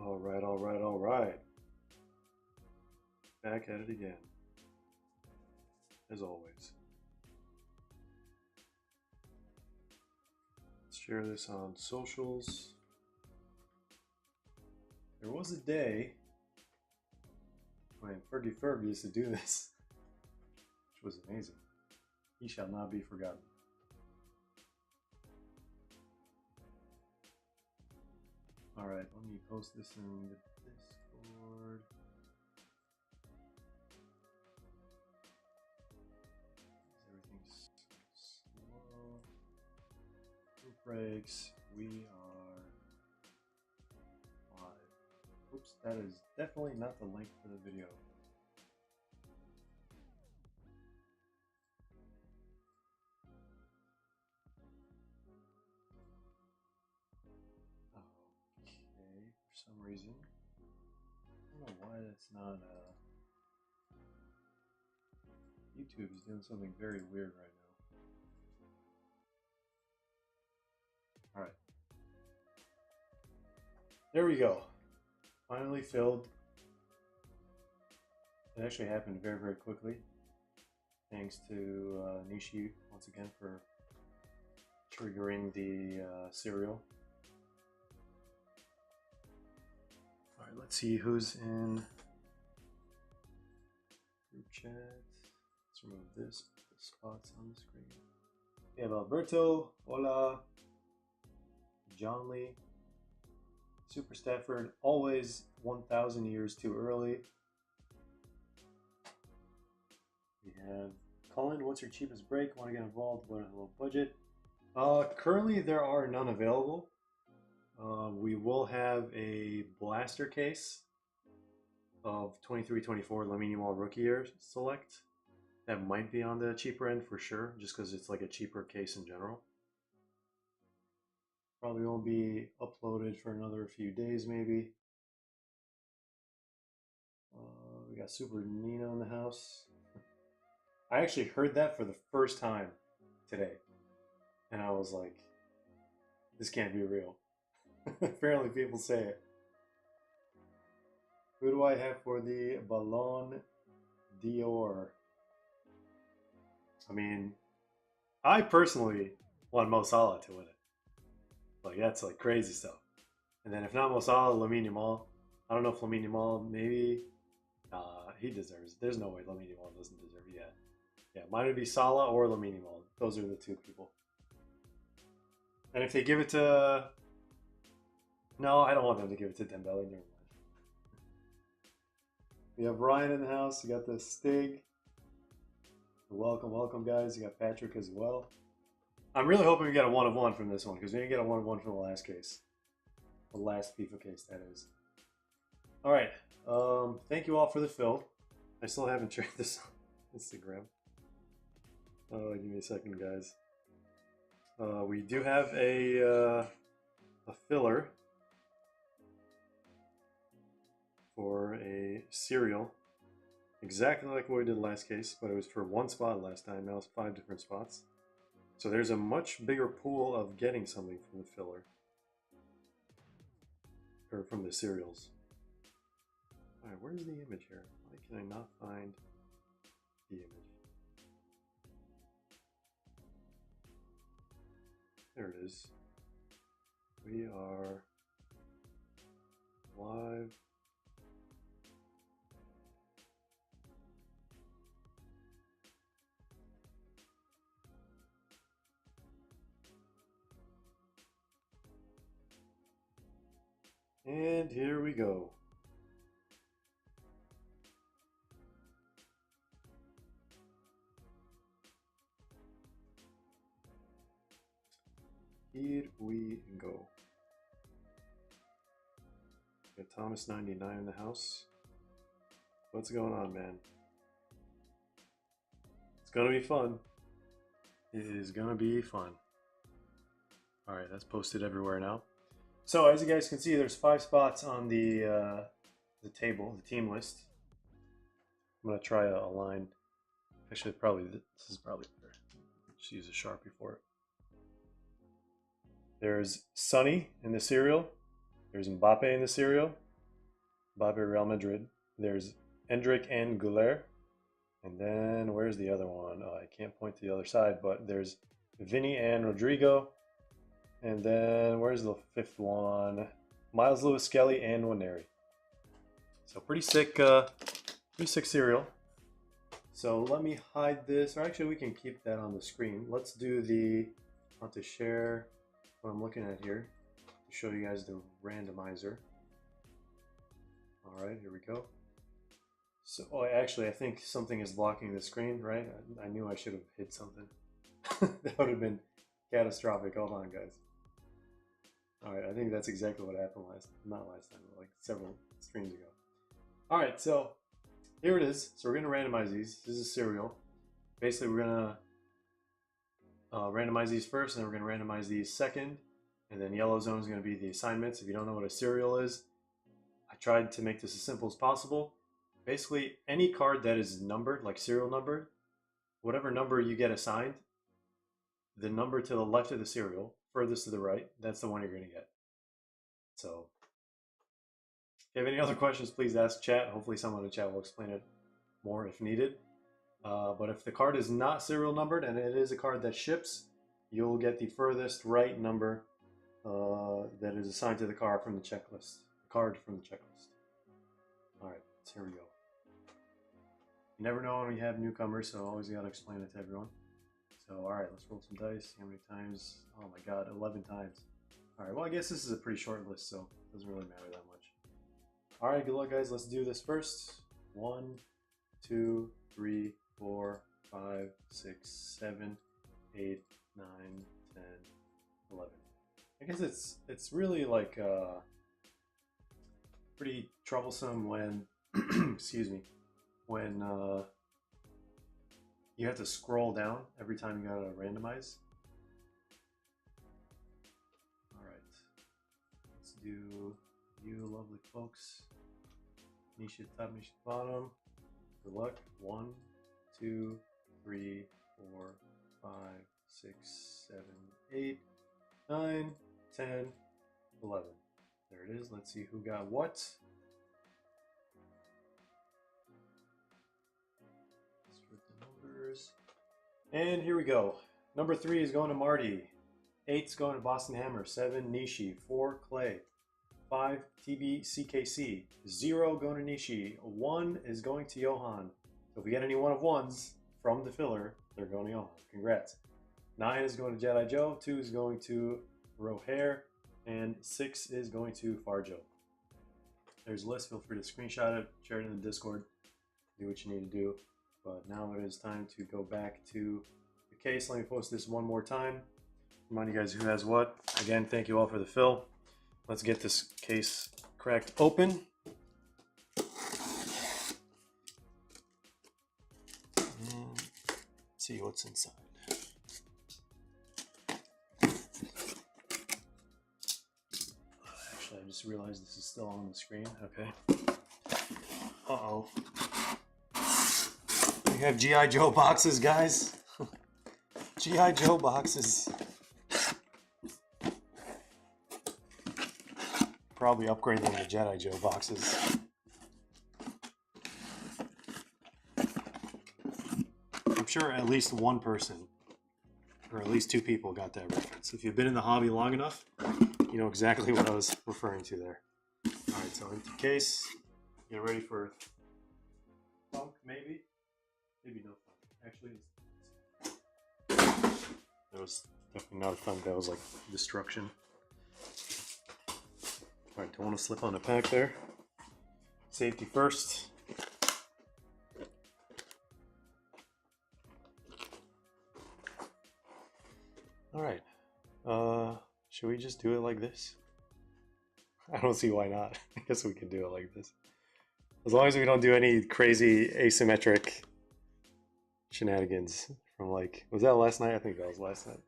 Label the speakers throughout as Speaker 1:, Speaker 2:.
Speaker 1: All right, all right, all right. Back at it again, as always. Let's share this on socials. There was a day when Fergie Ferg used to do this, which was amazing. He shall not be forgotten. All right, let me post this in the Discord. Everything's slow. Roof breaks. We are live. Oops, that is definitely not the link for the video. For some reason. I don't know why that's not YouTube is doing something very weird right now. Alright. There we go. Finally filled. It actually happened very, very quickly. Thanks to Nishi once again for triggering the serial. Alright, let's see who's in group chat. Let's remove this, put the spots on the screen. We have Alberto, hola, John Lee, Super Stafford, always 1,000 years too early. We have Colin, what's your cheapest break? Want to get involved? What a low budget? Currently there are none available. We will have a blaster case of 23-24 Lamine Yamal rookie year select. That might be on the cheaper end for sure, just because it's like a cheaper case in general. Probably won't be uploaded for another few days maybe. We got Super Nino in the house. I actually heard that for the first time today. And I was like, this can't be real. Apparently people say it. Who do I have for the Ballon d'Or? I mean, I personally want Mo Salah to win it. Like, that's like crazy stuff. And then if not Mo Salah, Lamine Yamal. I don't know if Lamine Yamal, maybe. He deserves it. There's no way Lamine Yamal doesn't deserve it yet. Yeah, mine would be Salah or Lamine Yamal. Those are the two people. And if they give it to... No, I don't want them to give it to Dembele. Never mind. We have Ryan in the house. You got the Stig. Welcome, welcome, guys. You got Patrick as well. I'm really hoping we get a 1 of 1 from this one, because we didn't get a 1 of 1 from the last case. The last FIFA case, that is. All right. Thank you all for the fill. I still haven't shared this on Instagram. Give me a second, guys. We do have a filler for a serial, exactly like what we did last case, but it was for 1 spot last time. Now it's 5 different spots. So there's a much bigger pool of getting something from the filler, or from the serials. All right, where's the image here? Why can I not find the image? There it is. We are live. And here we go. Here we go. Got Thomas 99 in the house. What's going on, man? It's gonna be fun. It is gonna be fun. All right, that's posted everywhere now. So as you guys can see, there's 5 spots on the table, the team list. I'm gonna try a line. Actually, this is probably better. Just use a Sharpie for it. There's Sonny in the serial. There's Mbappe in the serial. Mbappe, Real Madrid. There's Endrick and Goulet. And then where's the other one? Oh, I can't point to the other side, but there's Vinny and Rodrigo. And then where's the fifth one? Miles Lewis, Skelly, and Waneri. So pretty sick cereal. So let me hide this, or actually we can keep that on the screen. Let's do the, I want to share what I'm looking at here to show you guys the randomizer. All right, here we go. So, oh, actually, I think something is blocking the screen, right? I knew I should have hit something. That would have been catastrophic. Hold on, guys. All right, I think that's exactly what happened not last time, but like several streams ago. All right, so here it is. So we're gonna randomize these. This is cereal. Basically, we're gonna randomize these first, and then we're gonna randomize these second, and then yellow zone is gonna be the assignments. If you don't know what a cereal is, I tried to make this as simple as possible. Basically, any card that is numbered, like serial numbered, whatever number you get assigned, the number to the left of the serial, furthest to the right, that's the one you're going to get. So, if you have any other questions, please ask chat. Hopefully someone in the chat will explain it more if needed. But if the card is not serial numbered and it is a card that ships, you'll get the furthest right number that is assigned to the card from the checklist. All right, so here we go. You never know when we have newcomers, so always got to explain it to everyone. So, all right, let's roll some dice. How many times? Oh my God, 11 times. All right, well, I guess this is a pretty short list, so it doesn't really matter that much. All right, good luck, guys. Let's do this first. 1, 2, 3, 4, 5, 6, 7, 8, 9, 10, 11. I guess it's really like pretty troublesome when, excuse me, when you have to scroll down every time you gotta randomize. All right, let's do you lovely folks. Nisha top, Nisha bottom. Good luck. 1, 2, 3, 4, 5, 6, 7, 8, 9, 10, 11. There it is. Let's see who got what. And here we go. Number 3 is going to Marty. 8's going to Boston Hammer. 7 Nishi. 4 Clay. 5 TBCKC. 0 going to Nishi. 1 is going to Johan. So if we get any one of ones from the filler, they're going to Johan. Congrats. 9 is going to Jedi Joe. 2 is going to Rohair. And 6 is going to Farjo. There's a list. Feel free to screenshot it, share it in the Discord, do what you need to do. But now it is time to go back to the case. Let me post this one more time. Remind you guys who has what. Again, thank you all for the fill. Let's get this case cracked open. And see what's inside. Actually, I just realized this is still on the screen. Okay. Uh-oh. We have G.I. Joe boxes, guys. G.I. Joe boxes. Probably upgrade them to Jedi Joe boxes. I'm sure at least one person, or at least 2 people got that reference. If you've been in the hobby long enough, you know exactly what I was referring to there. All right, so empty case. Get ready for funk, maybe. Maybe no thump. Actually, that was definitely not a thump. That was like destruction. All right, don't want to slip on the pack there. Safety first. All right. Should we just do it like this? I don't see why not. I guess we can do it like this. As long as we don't do any crazy asymmetric shenanigans from like, was that last night? I think that was last night.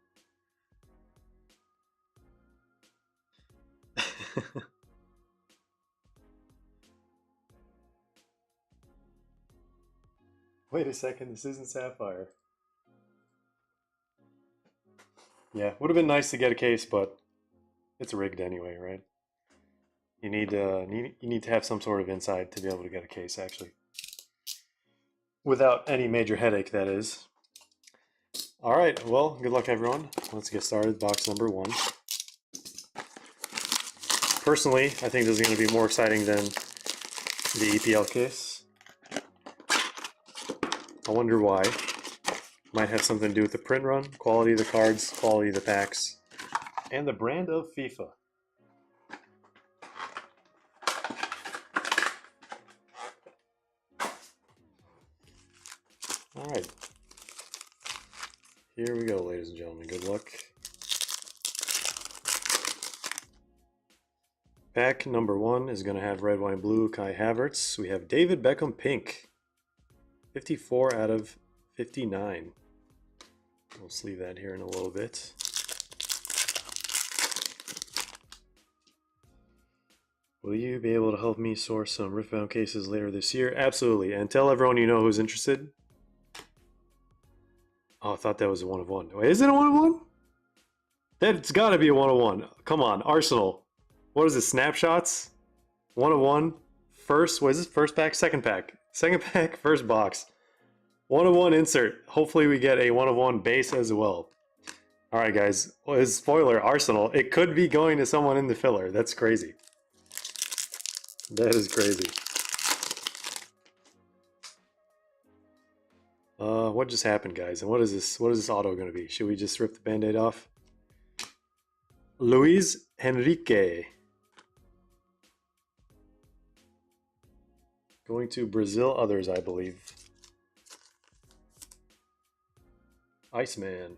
Speaker 1: Wait a second, this isn't Sapphire. Yeah, would have been nice to get a case, but it's rigged anyway, right? You need to have some sort of inside to be able to get a case, actually, without any major headache. That is. All right. Well, good luck, everyone. Let's get started. Box number 1. Personally, I think this is going to be more exciting than the EPL case. I wonder why. Might have something to do with the print run, quality of the cards, quality of the packs, and the brand of FIFA. All right. Here we go, ladies and gentlemen. Good luck. Pack number 1 is going to have red, white, and blue Kai Havertz. We have David Beckham pink. 54 out of 59. We'll sleeve that here in a little bit. Will you be able to help me source some Riftbound cases later this year? Absolutely. And tell everyone you know who's interested. Oh, I thought that was a 1 of 1. Wait, is it a 1 of 1? That's got to be a 1 of 1. Come on, Arsenal. What is it? Snapshots? 1 of 1. First, what is this? First pack? Second pack. Second pack, first box. 1 of 1 insert. Hopefully we get a 1 of 1 base as well. All right, guys. Well, spoiler, Arsenal. It could be going to someone in the filler. That's crazy. That is crazy. What just happened, guys? And what is this? What is this auto going to be? Should we just rip the band-aid off? Luis Henrique. Going to Brazil others, I believe. Iceman.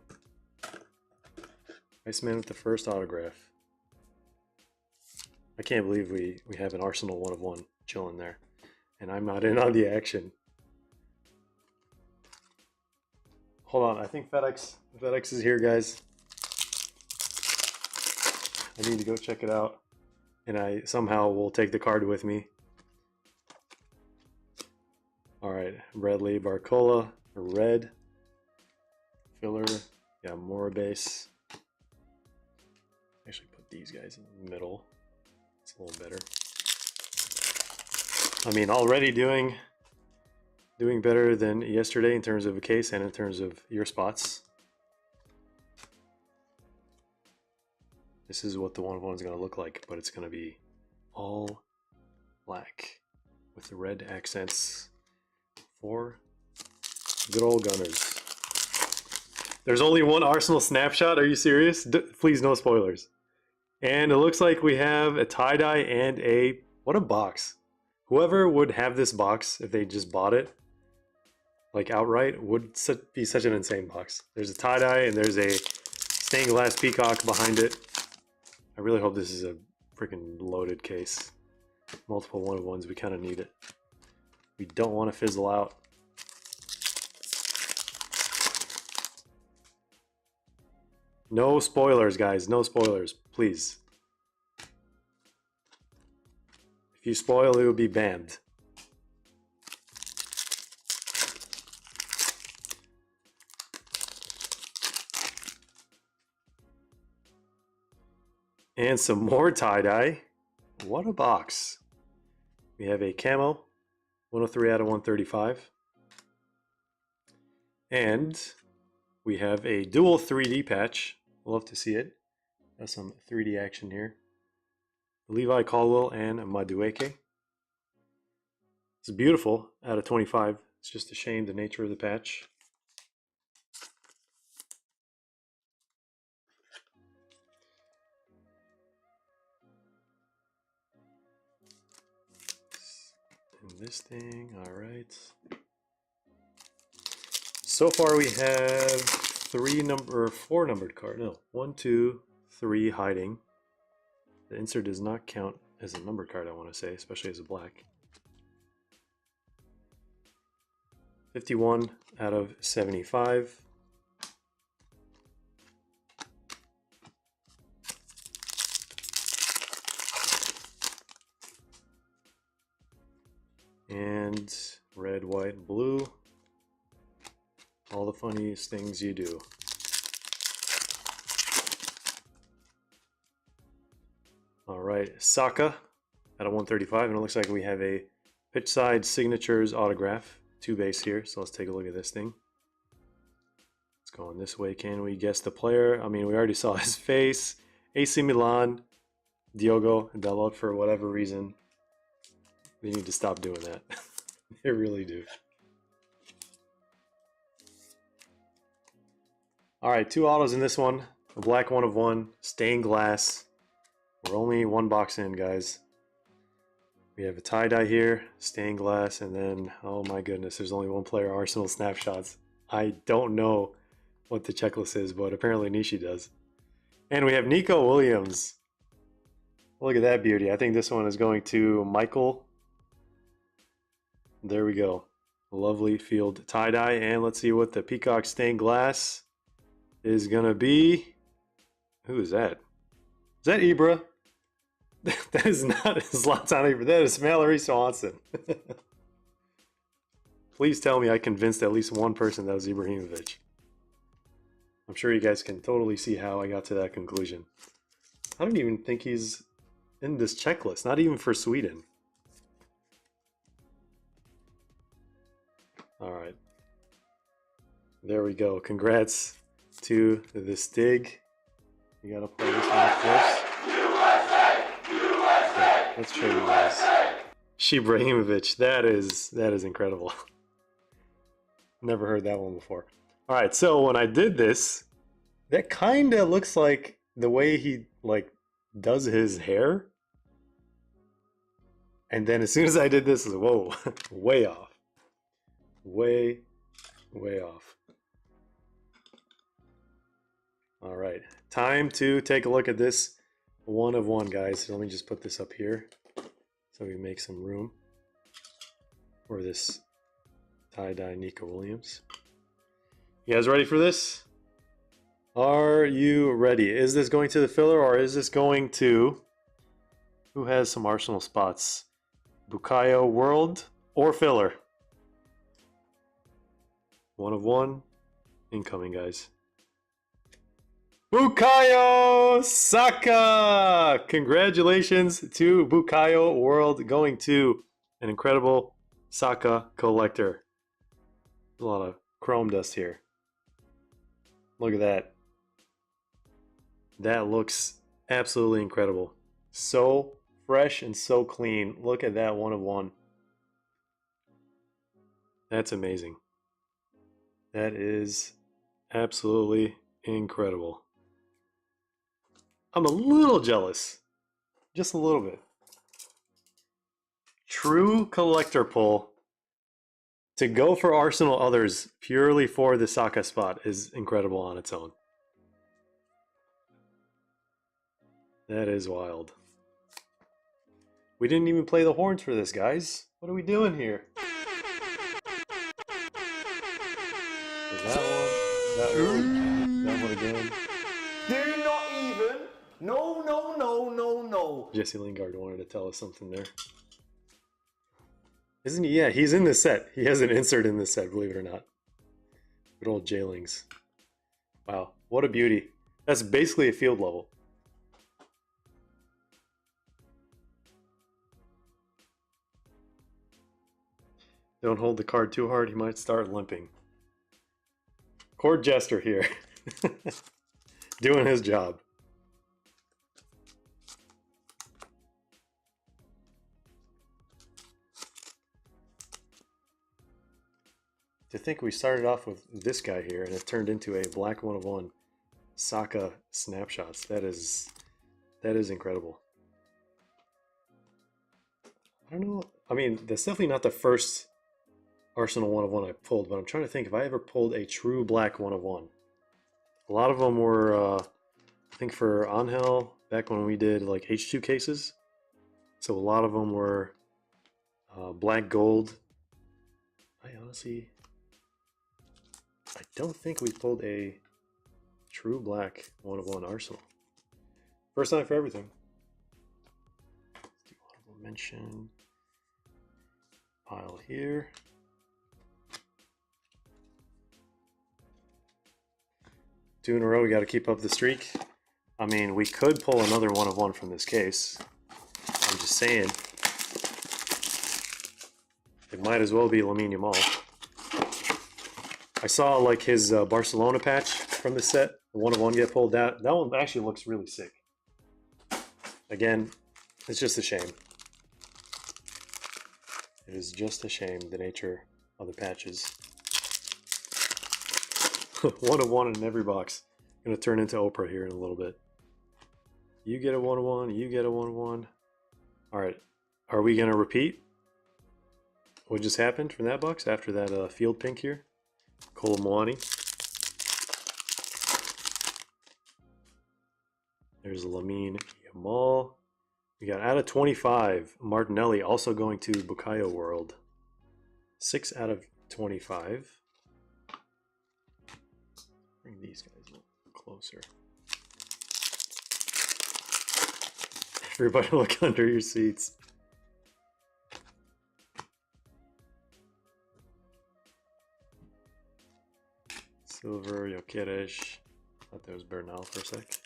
Speaker 1: Iceman with the first autograph. I can't believe we have an Arsenal 1 of 1 chilling there. And I'm not in on the action. Hold on, I think FedEx is here, guys. I need to go check it out. And I somehow will take the card with me. Alright, Bradley Barcola, red. Filler, yeah, more base. Actually put these guys in the middle. It's a little better. I mean, already doing better than yesterday in terms of a case and in terms of your spots. This is what the 1 of 1 is going to look like, but it's going to be all black with the red accents for good old Gunners. There's only 1 Arsenal snapshot. Are you serious? Please, no spoilers. And it looks like we have a tie-dye and a... What a box. Whoever would have this box, if they just bought it, like outright, would be such an insane box. There's a tie-dye and there's a stained glass peacock behind it. I really hope this is a freaking loaded case. Multiple 1 of 1s, we kind of need it. We don't want to fizzle out. No spoilers, guys. No spoilers, please. If you spoil, it will be banned. And some more tie-dye. What a box. We have a camo, 103 out of 135. And we have a dual 3D patch. Love to see it. Got some 3D action here. Levi Caldwell and Madueke. It's beautiful out of 25. It's just a shame the nature of the patch. And this thing, all right. So far we have 4 numbered cards. No, 1, 2, 3 hiding. The insert does not count as a numbered card, I want to say, especially as a black. 51 out of 75. And red, white, and blue. All the funniest things you do. All right, Saka out of 135, and it looks like we have a pitch side signatures autograph, 2 base here. So let's take a look at this thing. It's going this way. Can we guess the player? I mean, we already saw his face. AC Milan, Diogo Dalot. For whatever reason, they need to stop doing that. They really do. All right, 2 autos in this one. A black 1 of 1, stained glass. We're only 1 box in, guys. We have a tie-dye here, stained glass, and then, oh my goodness, there's only 1 player, Arsenal snapshots. I don't know what the checklist is, but apparently Nishi does. And we have Nico Williams. Look at that beauty. I think this one is going to Michael. There we go. Lovely field tie-dye. And let's see what the peacock stained glass is going to be. Who is that? Is that Ibra? That is not Zlatan Ibra. That is Mallory Swanson. Please tell me I convinced at least one person that was Ibrahimovic. I'm sure you guys can totally see how I got to that conclusion. I don't even think he's in this checklist. Not even for Sweden. All right. There we go. Congrats to the Stig. You gotta play this one first. Yeah, let's show you guys. Ibrahimovic. That is incredible. Never heard that one before. All right, so when I did this, that kind of looks like the way he like does his hair. And then as soon as I did this, whoa, way off. Way off. All right, time to take a look at this 1 of 1, guys. Let me just put this up here so we make some room for this tie-dye Nico Williams. You guys ready for this? Are you ready? Is this going to the filler or is this going to... Who has some Arsenal spots? Bukayo World or filler? 1 of 1. Incoming, guys. Bukayo Saka! Congratulations to Bukayo World, going to an incredible Saka collector. There's a lot of chrome dust here. Look at that. That looks absolutely incredible. So fresh and so clean. Look at that 1 of 1. That's amazing. That is absolutely incredible. I'm a little jealous. Just a little bit. True collector pull. To go for Arsenal others purely for the Saka spot is incredible on its own. That is wild. We didn't even play the horns for this, guys. What are we doing here? Is that one? That one again?
Speaker 2: Do not even. No.
Speaker 1: Jesse Lingard wanted to tell us something there. Isn't he? Yeah, he's in this set. He has an insert in this set, believe it or not. Good old J-Lings. Wow, what a beauty. That's basically a field level. Don't hold the card too hard, he might start limping. Court jester here. Doing his job. To think we started off with this guy here and it turned into a black 1 of 1 Saka snapshots. That is incredible. I don't know. I mean, that's definitely not the first Arsenal 1 of 1 I pulled, but I'm trying to think if I ever pulled a true black 1 of 1. A lot of them were, I think for Angel, back when we did like H2 cases. So a lot of them were black gold. I honestly, I don't think we pulled a true black 1 of 1 Arsenal. First time for everything. Let's do honorable mention. Pile here. 2 in a row, we got to keep up the streak. I mean, we could pull another 1 of 1 from this case. I'm just saying, It might as well be Lamine Yamal. I saw like his Barcelona patch from the set, the 1/1 get pulled out. That one actually looks really sick. Again, it's just a shame. It is just a shame, the nature of the patches. 1/1 in every box. Gonna turn into Oprah here in a little bit. You get a 1/1, you get a 1/1. Alright, are we gonna repeat what just happened from that box after that field pink here? Kolomwani. There's Lamine Yamal. We got out of 25, Martinelli also going to Bukayo World. 6 out of 25. Bring these guys a little closer. Everybody look under your seats. Silver, Jokic. Thought that was Bernal for a sec.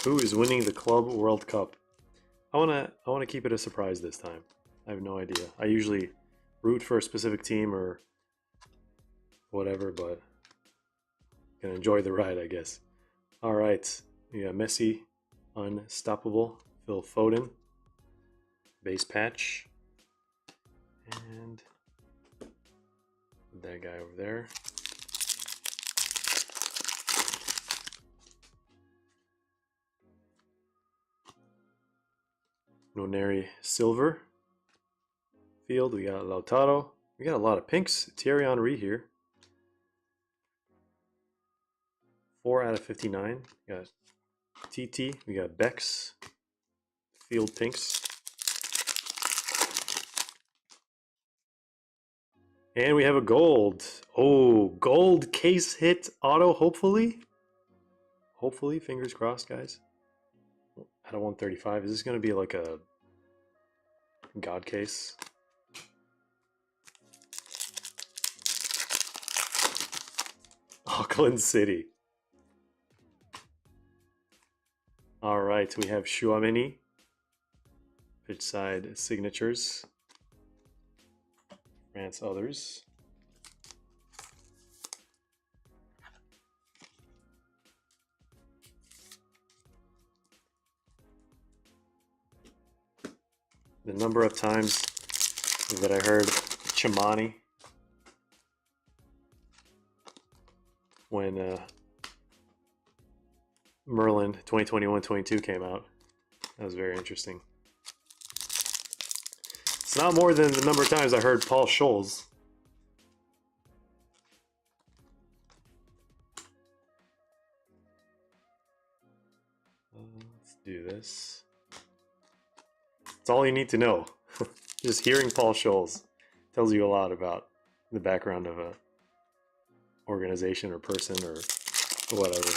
Speaker 1: Who is winning the Club World Cup? I wanna keep it a surprise this time. I have no idea. I usually root for a specific team or whatever, but gonna enjoy the ride, I guess. All right, we got Messi, Unstoppable, Phil Foden, base patch, and that guy over there. Noneri Silver field. We got Lautaro. We got a lot of pinks. Thierry Henry here. 4 out of 59. We got TT. We got Bex. Field pinks. And we have a gold. Oh, gold case hit auto, hopefully. Hopefully, fingers crossed, guys. Out of 135. Is this going to be like a God case? Auckland City. All right, we have Chouameni. Pitch side signatures. France others. The number of times that I heard Chimani when Merlin 2021-22 came out. That was very interesting. It's not more than the number of times I heard Paul Scholes. Let's do this. It's all you need to know. Just hearing Paul Scholes tells you a lot about the background of a organization or person or whatever.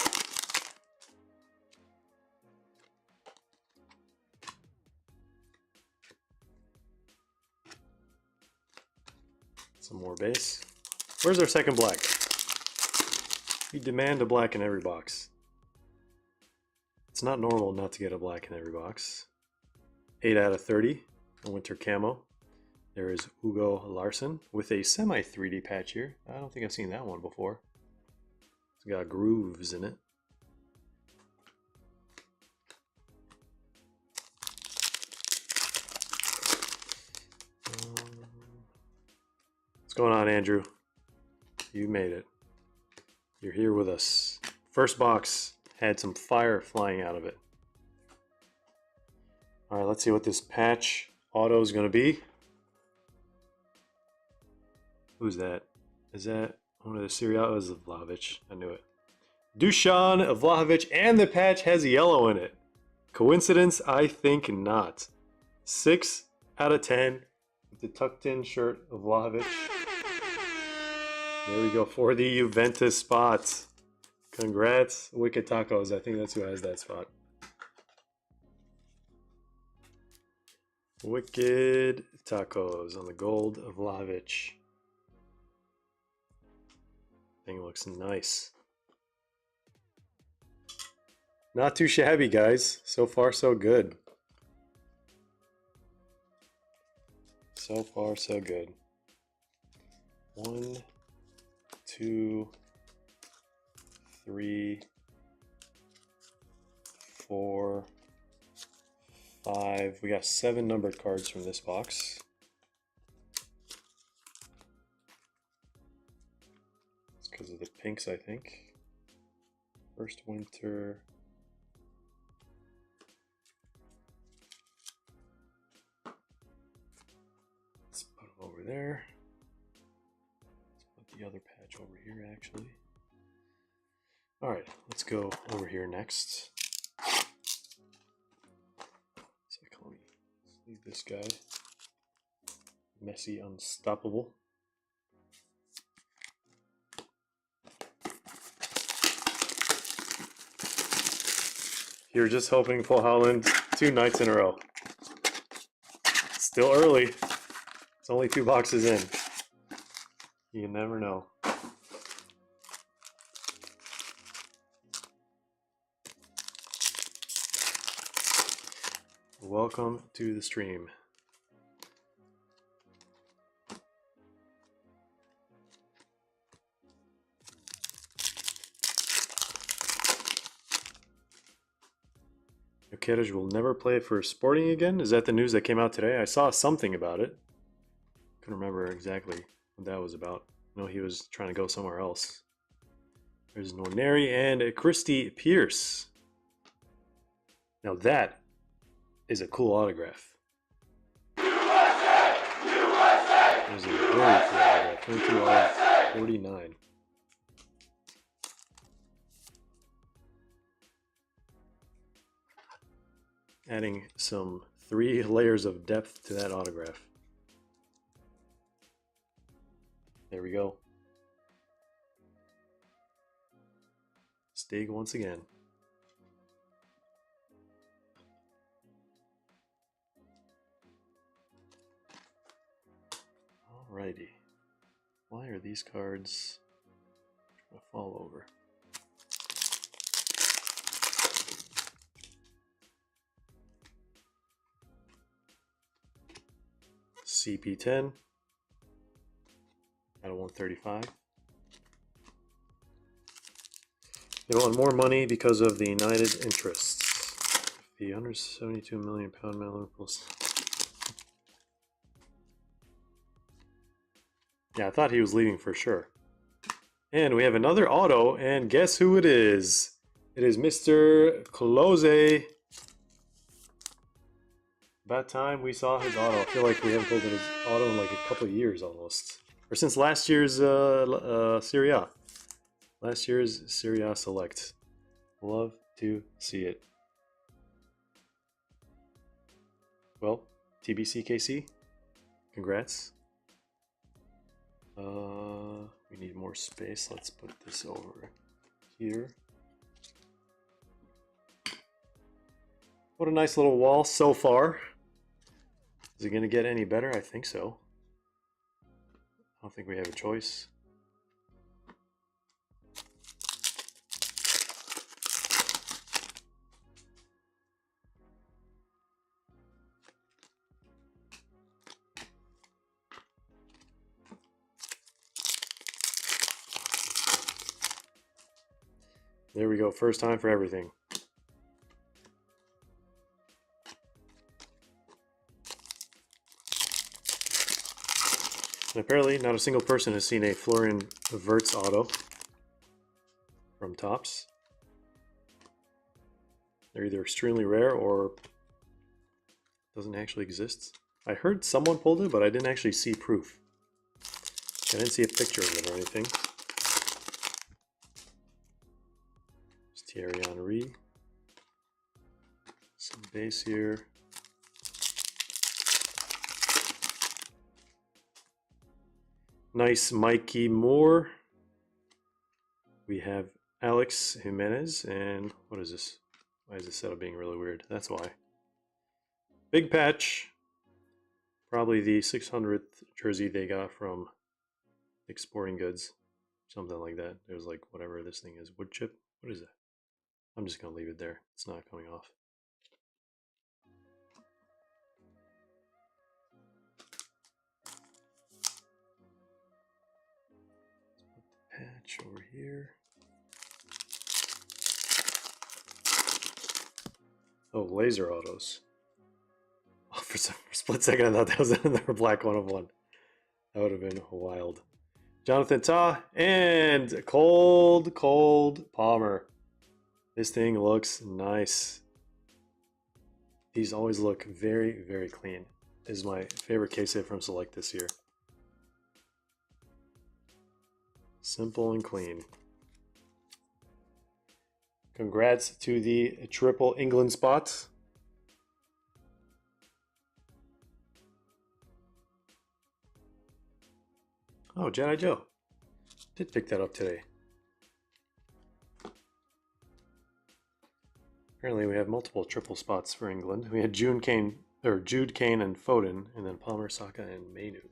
Speaker 1: Some more base. Where's our second black? We demand a black in every box. It's not normal not to get a black in every box. 8 out of 30, a winter camo. There is Hugo Larson with a semi 3D patch here. I don't think I've seen that one before. It's got grooves in it. What's going on, Andrew? You made it. You're here with us. First box had some fire flying out of it. All right, let's see what this patch auto is going to be. Who's that? Is that one of the serials? Of Vlahovic. I knew it. Dusan Vlahovic, and the patch has yellow in it. Coincidence? I think not. 6 out of 10 with the tucked in shirt of Vlahovic. There we go for the Juventus spot. Congrats, Wicked Tacos. I think that's who has that spot. Wicked Tacos on the gold of Vlahovic. Thing looks nice. Not too shabby, guys. So far, so good. So far, so good. 1, 2, 3, 4, 5. We got 7 numbered cards from this box. It's because of the pinks, I think. First winter. Let's put it over there. Let's put the other patch over here, actually. All right, let's go over here next. Let's leave this guy. Messi Unstoppable. You're just hoping for Holland 2 nights in a row. Still early. It's only 2 boxes in. You never know. Welcome to the stream. Jokic will never play for Sporting again? Is that the news that came out today? I saw something about it. Couldn't remember exactly what that was about. I know he was trying to go somewhere else. There's Norneri and Christy Pierce. Now that is a cool autograph.
Speaker 2: USA! USA!
Speaker 1: There's a very cool autograph. 22 out of 49. Adding some 3 layers of depth to that autograph. There we go. Stig once again. Alrighty. Why are these cards trying to fall over? CP10 out of 135. They want more money because of the United interests. The £172 million equals. Yeah, I thought he was leaving for sure. And we have another auto, and guess who it is? It is Mr. Close. About time we saw his auto. I feel like we haven't pulled his auto in like a couple of years almost. Or since last year's Serie A. Last year's Serie A Select. Love to see it. Well, TBCKC, congrats. We need more space. Let's put this over here. What a nice little wall so far. Is it going to get any better? I think so. I don't think we have a choice. There we go. First time for everything. And apparently, not a single person has seen a Florian Wirtz auto from Topps. They're either extremely rare or doesn't actually exist. I heard someone pulled it, but I didn't actually see proof. I didn't see a picture of it or anything. It's Thierry Henry. Some base here. Nice Mikey Moore. We have Alex Jimenez, and what is this? Why is this setup being really weird? That's why. Big patch. Probably the 600th jersey they got from Sporting Goods. Something like that. There's like whatever this thing is. Wood chip? What is that? I'm just going to leave it there. It's not coming off. patch over here. Oh, laser autos. Oh, for a split second, I thought that was another black 1/1. That would have been wild. Jonathan Tah and cold Palmer. This thing looks nice. These always look very, very clean. This is my favorite case hit from Select this year. Simple and clean. Congrats to the triple England spots. Oh, Jedi Joe. Did pick that up today. Apparently we have multiple triple spots for England. We had Jude Kane and Foden, and then Palmer, Saka, and Mainu.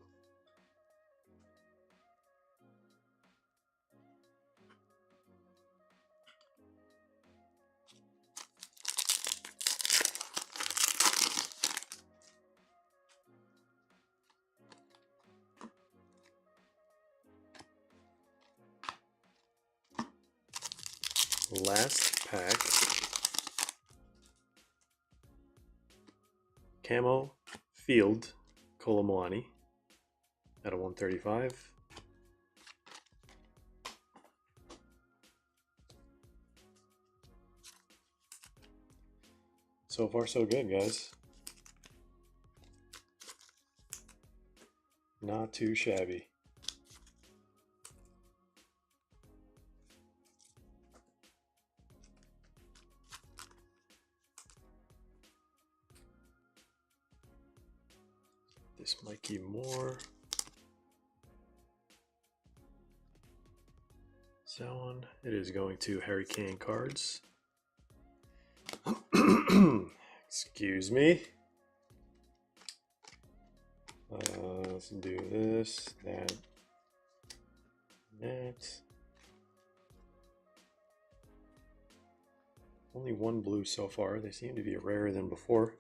Speaker 1: Last pack. Camo Field Kolomoani at a 135. So far so good, guys. Not too shabby. This Mikey Moore. That one. It is going to Harry Kane cards. Excuse me. Let's do this, that, that. Only one blue so far. They seem to be rarer than before.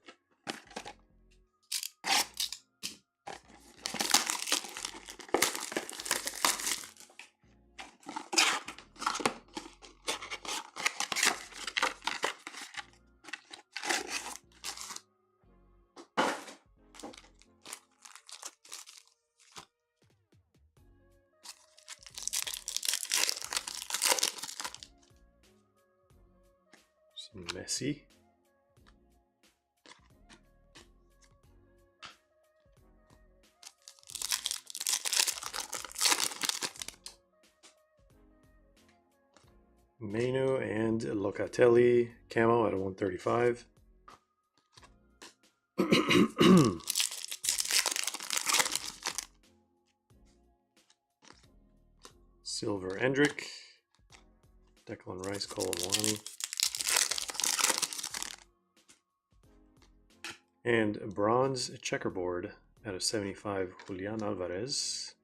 Speaker 1: Messi. Mainu and Locatelli camo at a 135. Silver Endrick. Declan Rice, Colomwani. And bronze checkerboard out of 75, Julian Alvarez.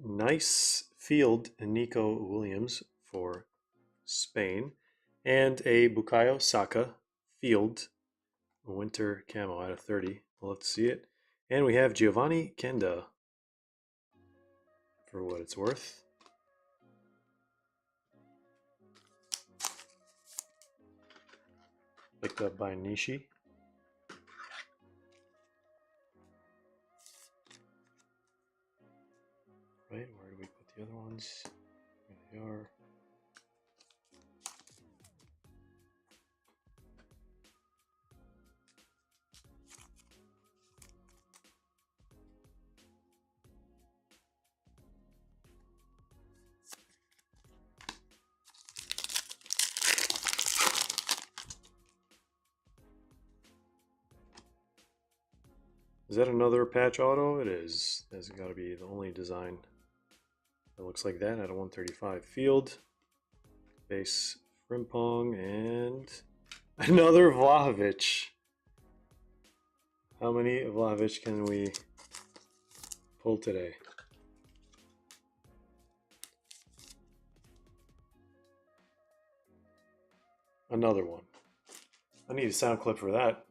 Speaker 1: Nice field, Nico Williams for Spain. And a Bukayo Saka field, winter camo out of 30. We'll have to see it. And we have Giovanni Kenda for what it's worth. Picked up by Nishi. Right, where do we put the other ones? There they are. Is that another patch auto? It is. That's got to be the only design that looks like that at a 135 field. Base Frimpong and another Vlahovic. How many Vlahovic can we pull today? Another one. I need a sound clip for that.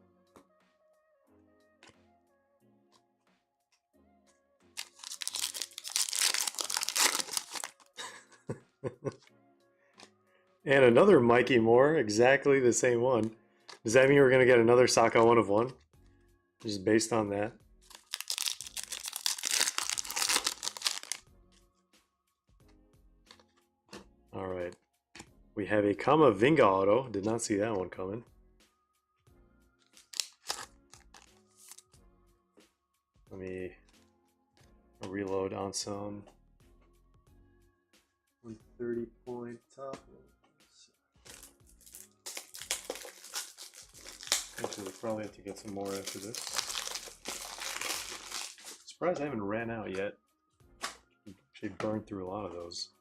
Speaker 1: And another Mikey Moore, exactly the same one. Does that mean we're going to get another Saka 1 of 1? Just based on that. All right. We have a Kamavinga auto. Did not see that one coming. Let me reload on some 130-point top. Actually, we'll probably have to get some more after this. Surprised I haven't ran out yet. Actually burned through a lot of those.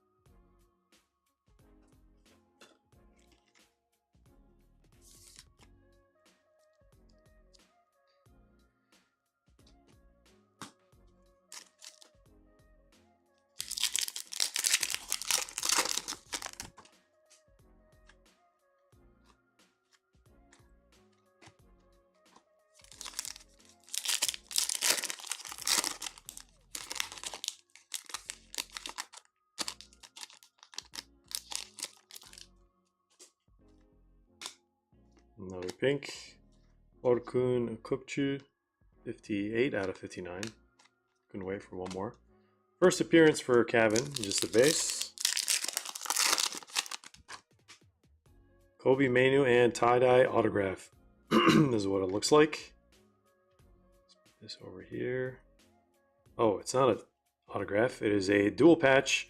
Speaker 1: Another pink. Orkun Kukcu, 58 out of 59. Couldn't wait for one more. First appearance for Kevin, just the base. Kobe Mainu and tie-dye autograph. This is what it looks like. Let's put this over here. Oh, it's not an autograph. It is a dual patch.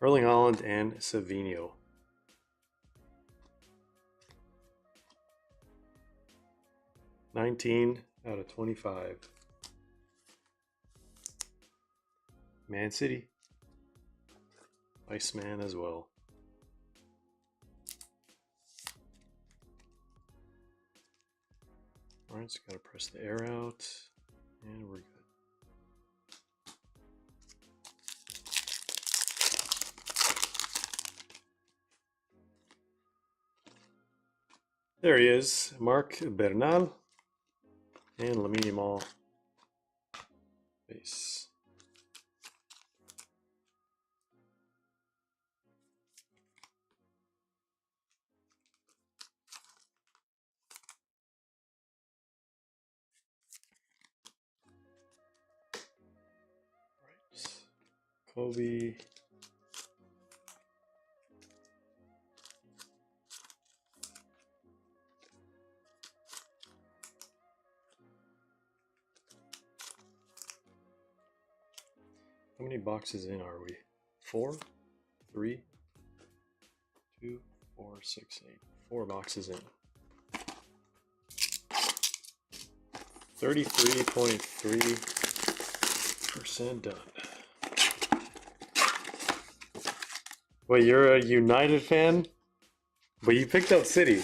Speaker 1: Erling Haaland and Savinho. $19 out of 25. Man City. Iceman as well. Alright, so gotta press the air out. And we're good. There he is, Marc Bernal and Lamine Yamal base. Right. Kobe. How many boxes in are we? 4, 3, 2, 4, 6, 8. 4 boxes in. 33.3% done. Wait, you're a United fan? But you picked out City.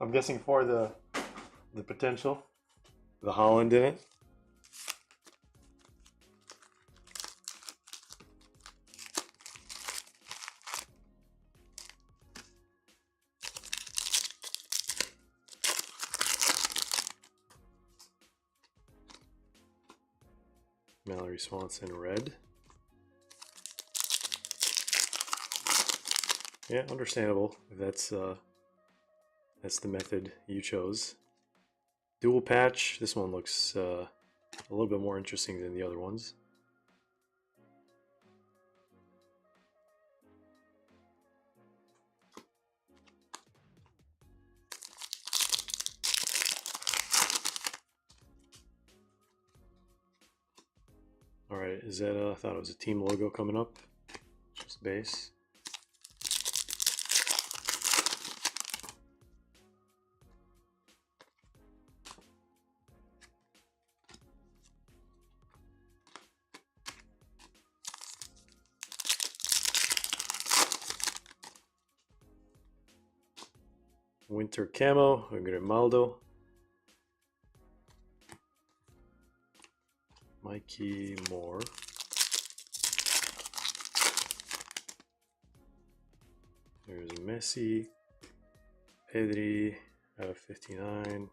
Speaker 1: I'm guessing for the potential. The Holland in it. Mallory Swanson red. Yeah, understandable if that's the method you chose. Dual patch. This one looks a little bit more interesting than the other ones. All right, is that I thought it was a team logo coming up. Just base. Winter camo, Grimaldo. Mikey Moore. There's Messi. Pedri out of 59.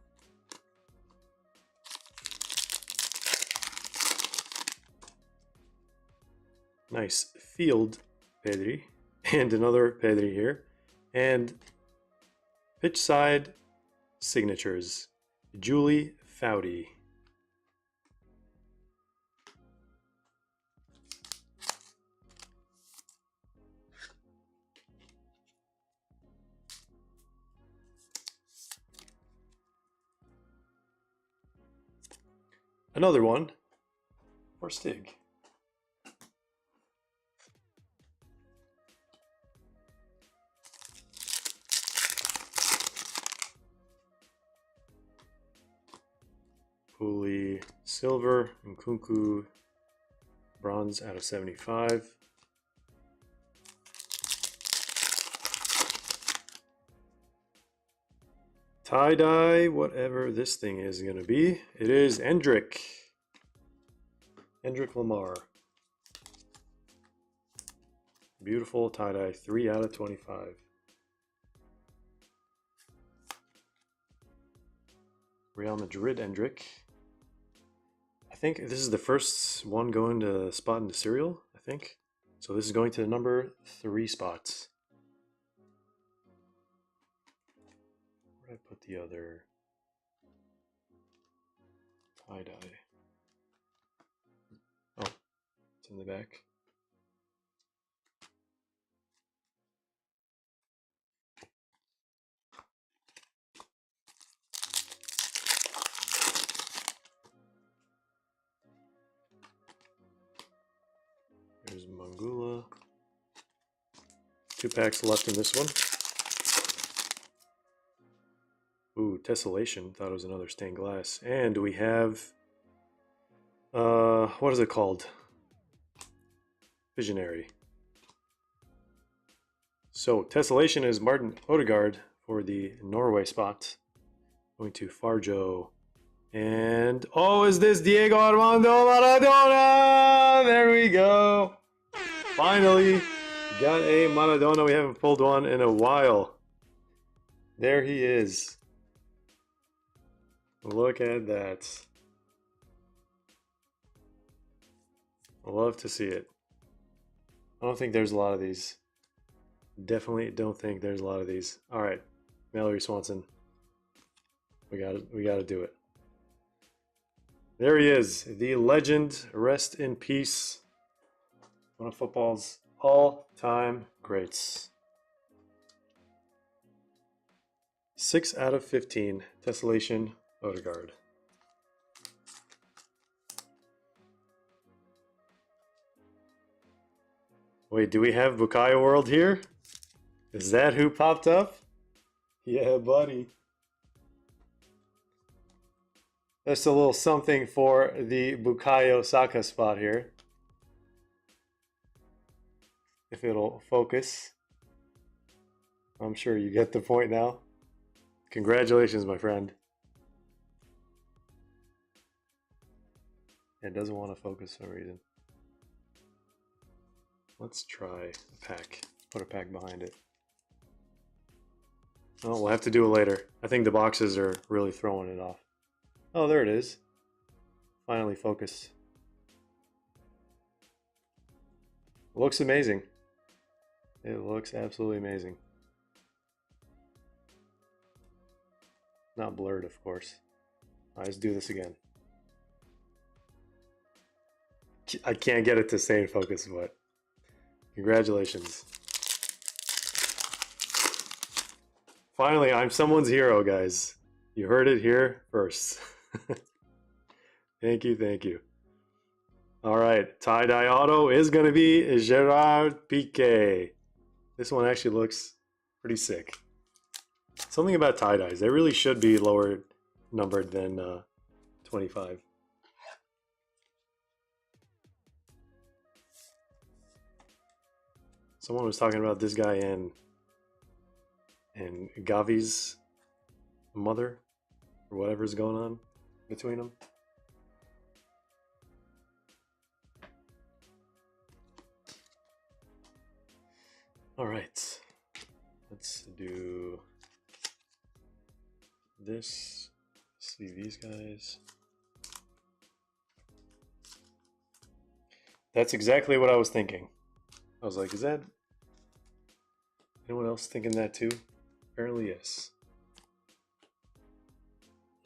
Speaker 1: Nice field Pedri and another Pedri here. And pitch side signatures, Julie Foudy. Another one for Stig. Pooley silver and Kunku bronze out of 75. Tie-dye, whatever this thing is going to be. It is Endrick Lamar. Beautiful tie-dye, 3 out of 25. Real Madrid Endrick. I think this is the first one going to spot in the serial, I think. So this is going to the number 3 spots. Where did I put the other tie-dye? Oh, it's in the back. There's Mangula. 2 packs left in this one. Ooh, Tessellation. Thought it was another stained glass. And we have, what is it called? Visionary. So Tessellation is Martin Odegaard for the Norway spot. Going to Farjo. And, oh, is this Diego Armando Maradona? There we go. Finally, got a Maradona. We haven't pulled one in a while. There he is. Look at that. I love to see it. I don't think there's a lot of these. Definitely don't think there's a lot of these. All right, Mallory Swanson. We got to do it. There he is, the legend. Rest in peace. One of football's all-time greats. 6 out of 15. Tessellation Odegaard. Wait, do we have Bukayo World here? Is that who popped up? Yeah, buddy. That's a little something for the Bukayo Saka spot here. If it'll focus. I'm sure you get the point now. Congratulations, my friend. It doesn't want to focus for some reason. Let's try a pack. Put a pack behind it. Oh, we'll have to do it later. I think the boxes are really throwing it off. Oh, there it is. Finally focus. Looks amazing. It looks absolutely amazing. Not blurred, of course. All right, let's do this again. I can't get it to stay in focus, but congratulations. Finally, I'm someone's hero, guys. You heard it here first. Thank you, thank you. All right, tie-dye auto is going to be Gerard Piqué. This one actually looks pretty sick. Something about tie-dyes. They really should be lower numbered than 25. Someone was talking about this guy and Gavi's mother, or whatever's going on between them. All right, let's do this. See these guys. That's exactly what I was thinking. I was like, is that anyone else thinking that too? Apparently, yes.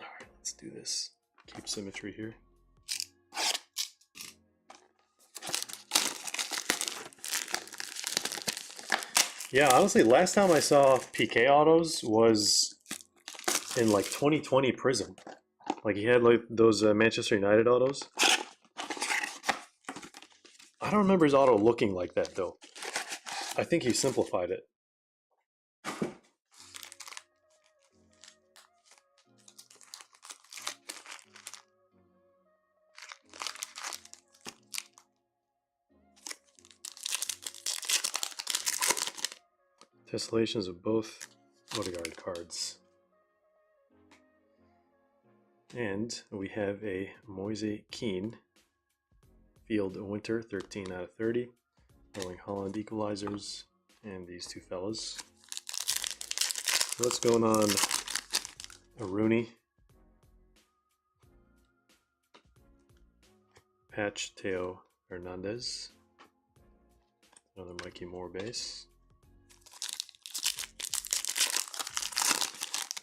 Speaker 1: All right, let's do this. Keep symmetry here. Yeah, honestly, last time I saw PK autos was in like 2020 Prism. Like he had like those Manchester United autos. I don't remember his auto looking like that though. I think he simplified it. Tessellations of both Odegaard cards. And we have a Moise Keane Field Winter 13 out of 30. Erling Holland equalizers and these two fellas. What's going on? A Rooney. Patch Teo Hernandez. Another Mikey Moore base.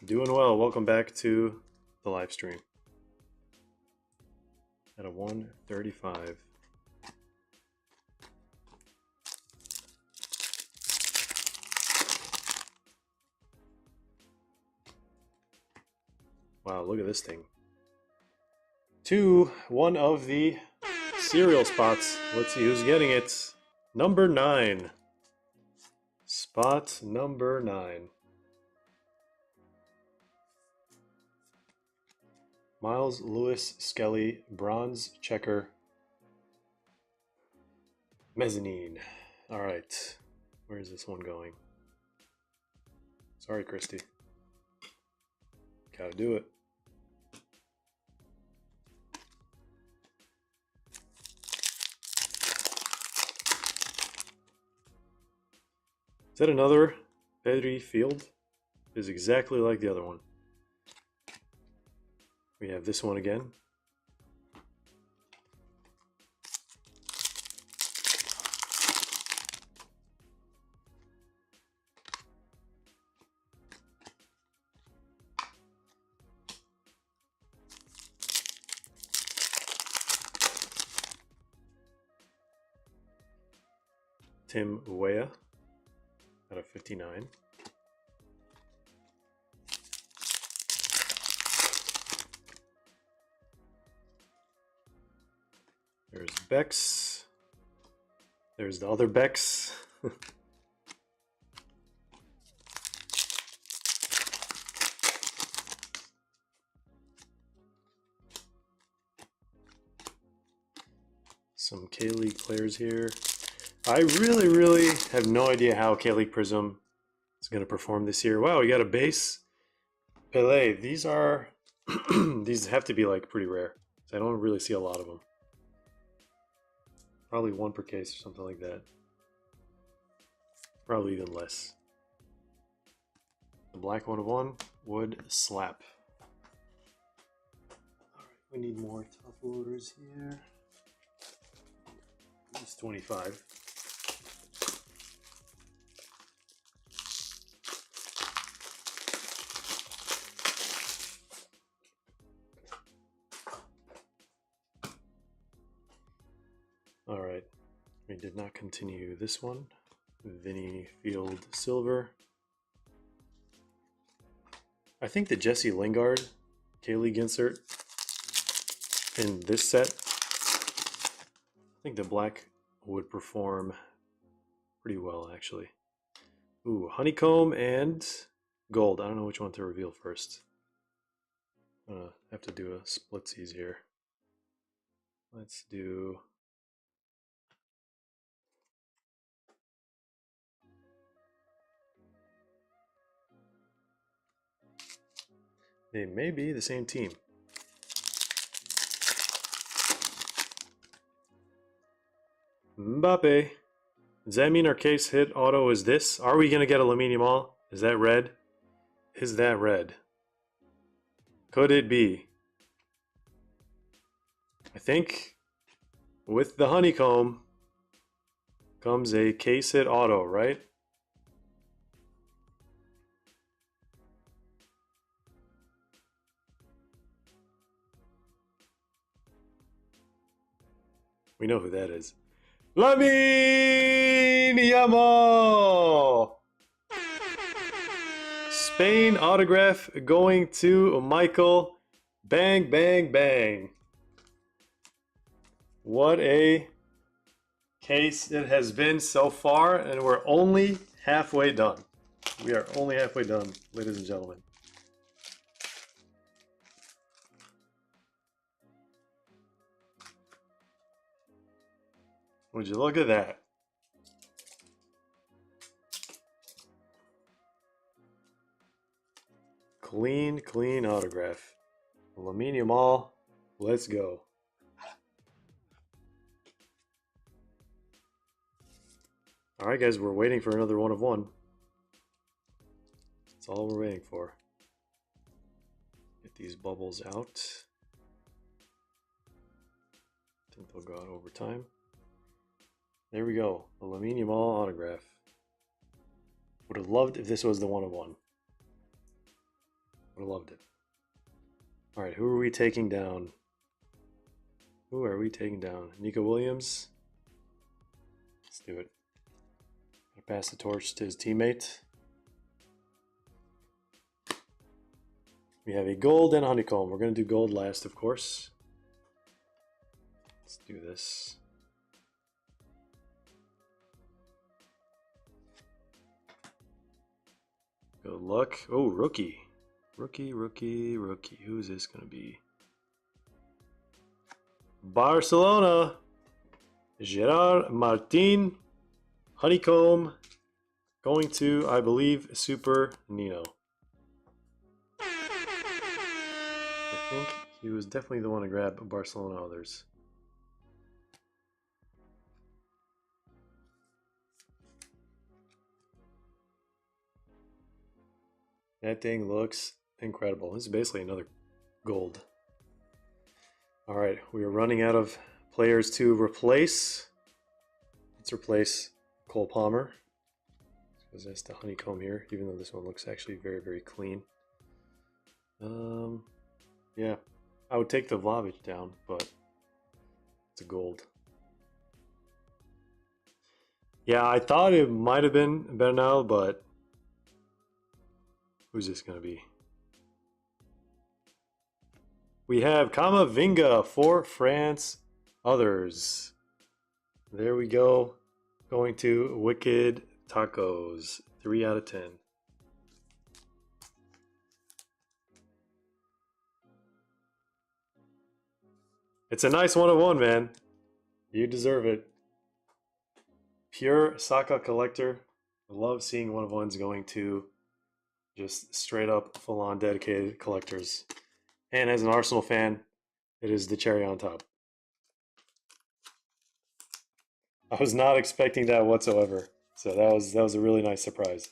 Speaker 1: Doing well. Welcome back to the live stream. At a 135. Wow, look at this thing. One of the cereal spots. Let's see who's getting it. Number 9. Spot number 9. Miles Lewis Skelly, bronze checker, mezzanine. All right, where is this one going? Sorry, Christy. Gotta do it. Is that another Pedri Field? It is exactly like the other one. We have this one again. Tim Weah out of 59. There's Bex. There's the other Bex. Some K-League players here. I really have no idea how K-League Prism is going to perform this year. Wow, we got a base. Pele. These are... these have to be like pretty rare. I don't really see a lot of them. Probably one per case or something like that. Probably even less. The black 1 of 1 would slap. Alright, we need more top loaders here. It's 25. Alright, we did not continue this one. Vinny Field Silver. I think the Jesse Lingard K-League insert in this set, I think the black would perform pretty well actually. Ooh, honeycomb and gold. I don't know which one to reveal first. I'm gonna have to do a splitsies here. Let's do... They may be the same team. Mbappe. Does that mean our case hit auto is this? Are we going to get a Lamine Yamal? Is that red? Is that red? Could it be? I think with the honeycomb, comes a case hit auto, right? We know who that is. Lamine Yamal! Spain autograph going to Michael. Bang, bang, bang. What a case it has been so far, and we're only halfway done. We are only halfway done, ladies and gentlemen. Would you look at that? Clean, clean autograph. Lamine Yamal, let's go. All right, guys, we're waiting for another 1 of 1. That's all we're waiting for. Get these bubbles out. I think they'll go out over time. There we go. The Lamine Yamal autograph. Would have loved if this was the 1 of 1. Would have loved it. All right, who are we taking down? Who are we taking down? Nico Williams. Let's do it. Pass the torch to his teammate. We have a gold and a honeycomb. We're going to do gold last, of course. Let's do this. Good luck. Oh, rookie. Rookie, rookie, rookie. Who is this going to be? Barcelona. Gerard Martin. Honeycomb. Going to, I believe, Super Nino. I think he was definitely the one to grab Barcelona others. That thing looks incredible. This is basically another gold. All right, we are running out of players to replace. Let's replace Cole Palmer. Because that's the honeycomb here, even though this one looks actually very, very clean. Yeah, I would take the Vlahovic down, but it's a gold. Yeah, I thought it might have been Bernal, but who's this going to be? We have Kamavinga for France. Others. There we go. Going to Wicked Tacos. 3 out of 10. It's a nice 1 of 1, man. You deserve it. Pure Saka collector. I love seeing 1 of 1s going to just straight up full on dedicated collectors. And as an Arsenal fan, it is the cherry on top. I was not expecting that whatsoever. So that was a really nice surprise.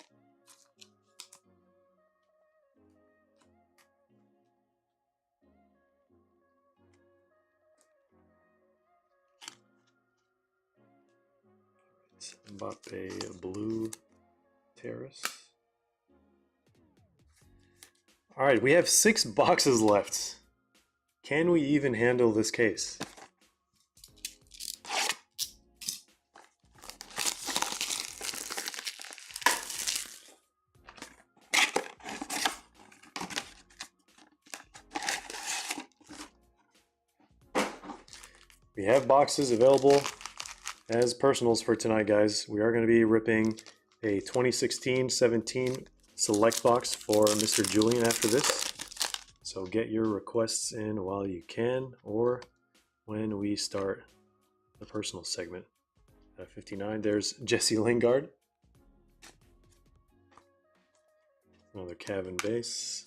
Speaker 1: Mbappe blue terrace. All right, we have 6 boxes left. Can we even handle this case? We have boxes available as personals for tonight, guys. We are going to be ripping a 2016-17 select box for Mr. Julian after this. So get your requests in while you can, or when we start the personal segment. At 59, there's Jesse Lingard. Another Kevin base.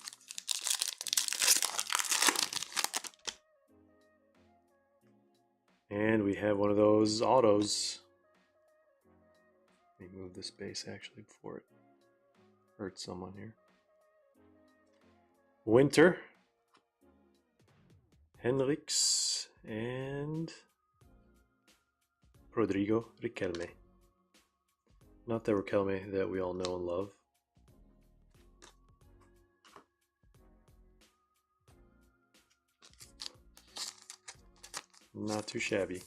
Speaker 1: And we have one of those autos. Let me move this base actually before it hurts someone here. Winter, Henriks, and Rodrigo Riquelme. Not that Riquelme that we all know and love. Not too shabby.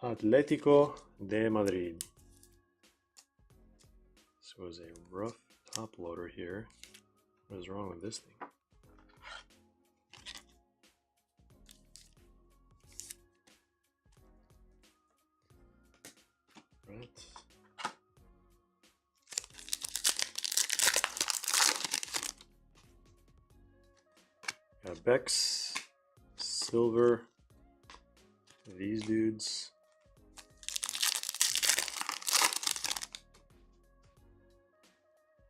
Speaker 1: Atletico de Madrid. This was a rough top loader here. What is wrong with this thing? Right. Got Bex, Silver, these dudes.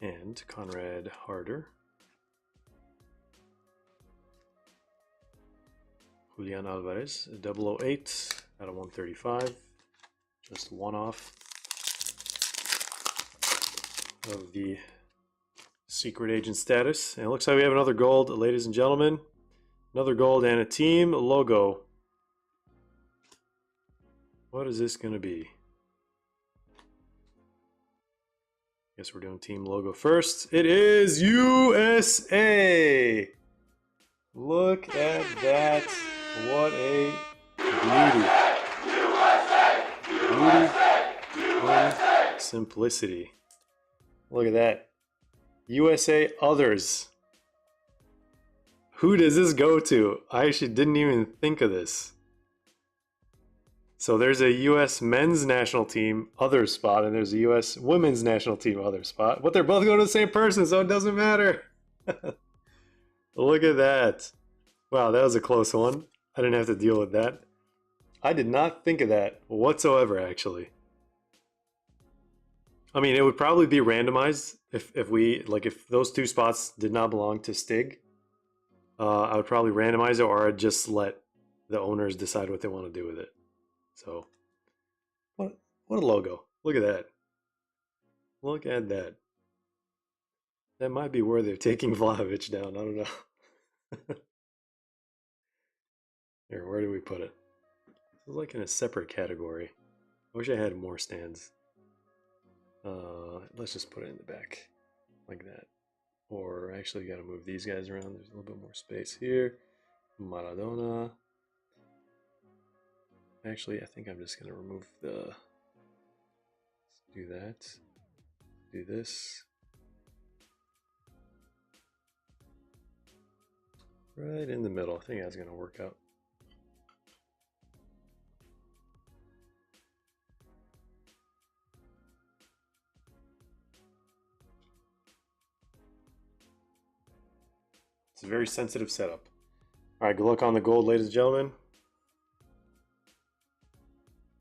Speaker 1: And Conrad Harder. Julian Alvarez, 008 out of 135. Just one off of the secret agent status. And it looks like we have another gold, ladies and gentlemen. Another gold and a team logo. What is this going to be? Guess we're doing team logo first. It is USA. Look at that. What a beauty. Beauty and simplicity. Look at that. USA Others. Who does this go to? I actually didn't even think of this. So there's a US men's national team other spot, and there's a US women's national team other spot. But they're both going to the same person, so it doesn't matter. Look at that. Wow, that was a close one. I didn't have to deal with that. I did not think of that whatsoever, actually. I mean, it would probably be randomized if those two spots did not belong to Stig. I would probably randomize it, or I'd just let the owners decide what they want to do with it. So, what a logo. Look at that. Look at that. That might be where they're taking Vlahovic down. I don't know. Here, where do we put it? It's like in a separate category. I wish I had more stands. Let's just put it in the back like that. Or actually, got to move these guys around. There's a little bit more space here. Maradona. Actually, I think I'm just going to remove the... Let's do that. Do this. Right in the middle. I think that's going to work out. It's a very sensitive setup. All right, good luck on the gold, ladies and gentlemen.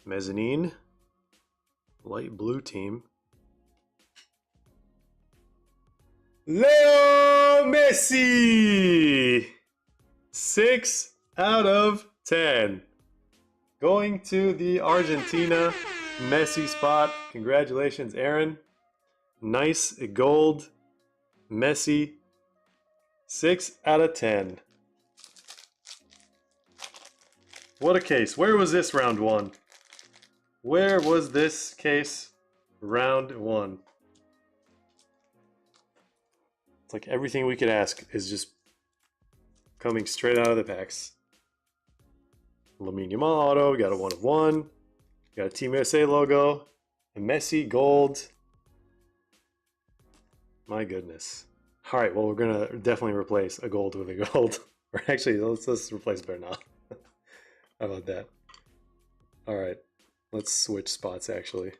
Speaker 1: Mezzanine. Light blue team. Leo Messi! 6 out of 10. Going to the Argentina Messi spot. Congratulations, Aaron. Nice gold. Messi. 6 out of 10. What a case. Where was this round one? Where was this case round one? It's like everything we could ask is just coming straight out of the packs. Lamine Yamal auto, we got a 1 of 1. We got a Team USA logo. A Messi gold. My goodness. All right, well, we're going to definitely replace a gold with a gold. Or actually, let's replace Bernal. How about that? All right, let's switch spots, actually.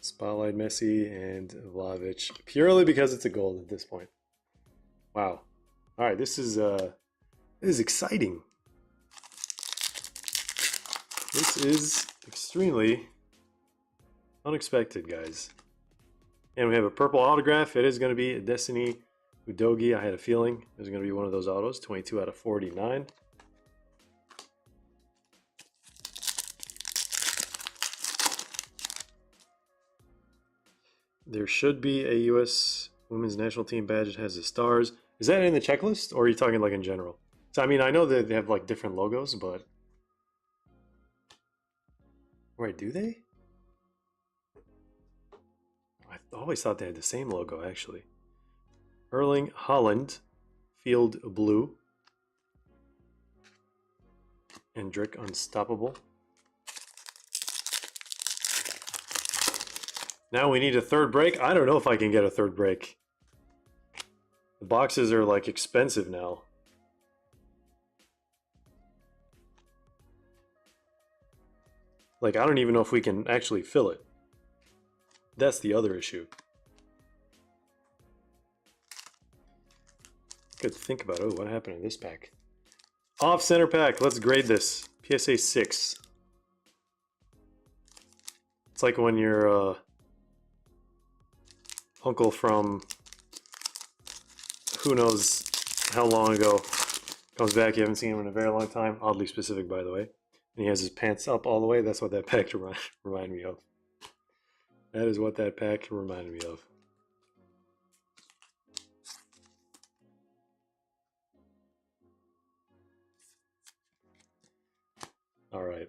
Speaker 1: Spotlight Messi and Vlahovic, purely because it's a gold at this point. Wow. All right, this is exciting. This is extremely unexpected, guys. And we have a purple autograph. It is going to be a Destiny Udogie. I had a feeling it was going to be one of those autos. 22 out of 49. There should be a U.S. Women's National Team badge that has the stars. Is that in the checklist, or are you talking like in general? So, I mean, I know that they have like different logos, but... Right, do they? always thought they had the same logo, actually. Erling Haaland, Field Blue. Hendrick Unstoppable. Now we need a third break. I don't know if I can get a third break. The boxes are like expensive now. Like, I don't even know if we can actually fill it. That's the other issue. Good to think about. Oh, what happened in this pack? Off center pack. Let's grade this. PSA 6. It's like when your uncle from who knows how long ago comes back. You haven't seen him in a very long time. Oddly specific, by the way. And he has his pants up all the way. That's what that pack reminded me of. That is what that pack reminded me of. All right.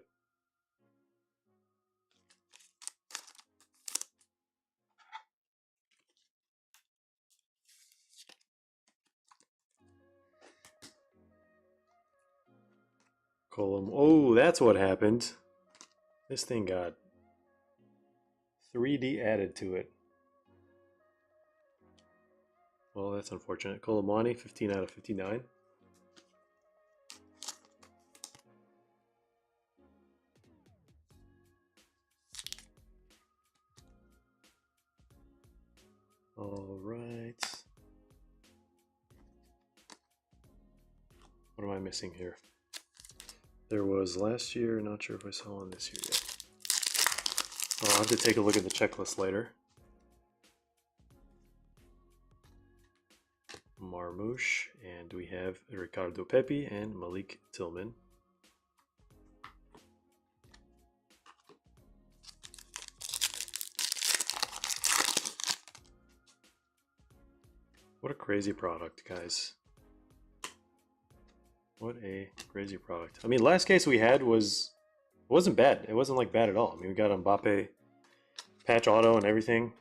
Speaker 1: Column. Oh, that's what happened. This thing got 3D added to it. Well, that's unfortunate. Colomani, 15 out of 59. All right. What am I missing here? There was last year, not sure if I saw one this year yet. I'll have to take a look at the checklist later. Marmouche, and we have Ricardo Pepi and Malik Tillman. What a crazy product, guys. What a crazy product. I mean, last case we had wasn't bad. It wasn't like bad at all. I mean, we got Mbappe patch auto and everything.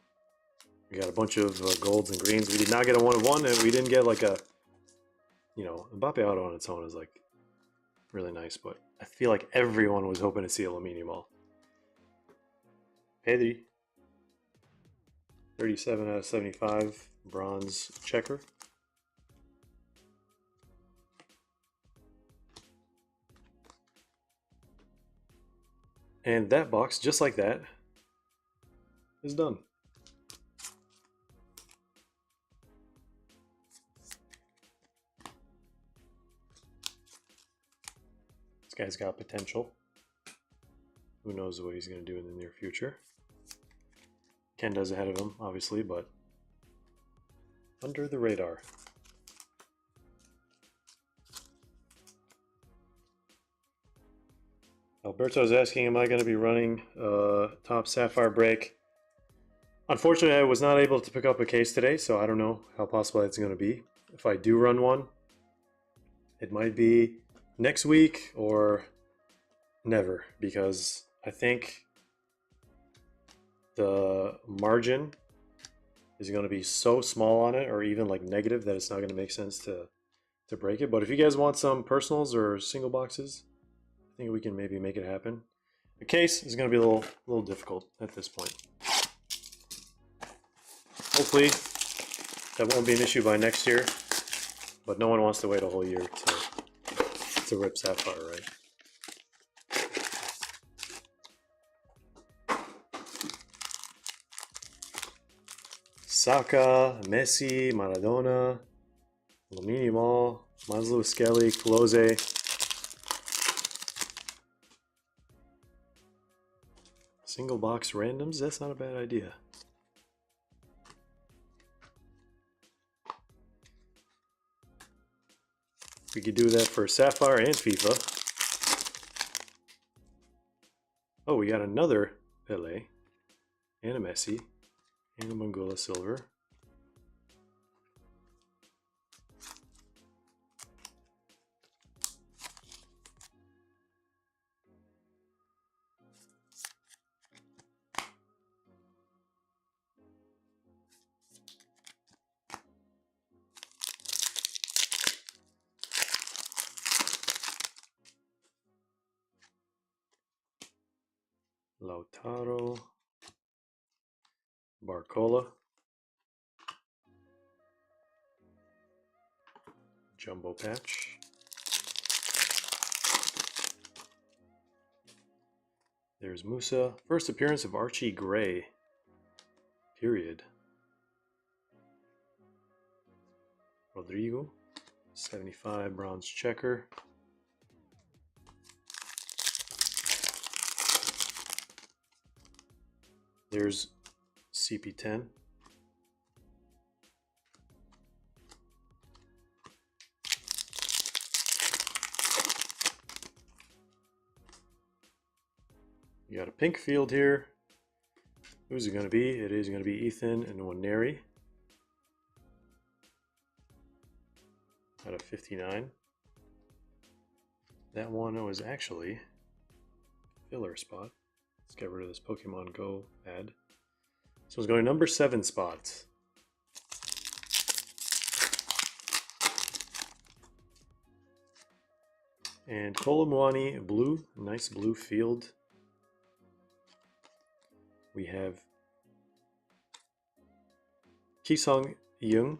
Speaker 1: We got a bunch of golds and greens. We did not get a 1-of-1, and we didn't get like a, you know, Mbappe auto on its own is like really nice, but I feel like everyone was hoping to see a Lamine Yamal. Pedri, 37 out of 75, bronze checker. And that box, just like that, is done. This guy's got potential. Who knows what he's going to do in the near future. Ken does ahead of him, obviously, but under the radar. Alberto's asking, am I going to be running top Sapphire break? Unfortunately, I was not able to pick up a case today, so I don't know how possible that's going to be. If I do run one, it might be next week or never, because I think the margin is going to be so small on it, or even like negative, that it's not going to make sense to break it. But if you guys want some personals or single boxes, I think we can maybe make it happen. The case is going to be a little difficult at this point. Hopefully that won't be an issue by next year, but no one wants to wait a whole year to rip Sapphire, right? Saka, Messi, Maradona, Lamine Yamal, Maslow, Skelly, Klose. Single box randoms, that's not a bad idea. We could do that for Sapphire and FIFA. Oh, we got another Pele, and a Messi, and a Mangula Silver. Lautaro, Barcola, Jumbo Patch, there's Musa, first appearance of Archie Gray, period. Rodrigo, 75 bronze checker. There's CP10. You got a pink field here. Who's it going to be? It is going to be Ethan and Waneri out of 59. That one was actually filler spot. Let's get rid of this Pokemon Go ad. This one's going number 7 spot. And Kolomuani blue, nice blue field. We have Kisung Young.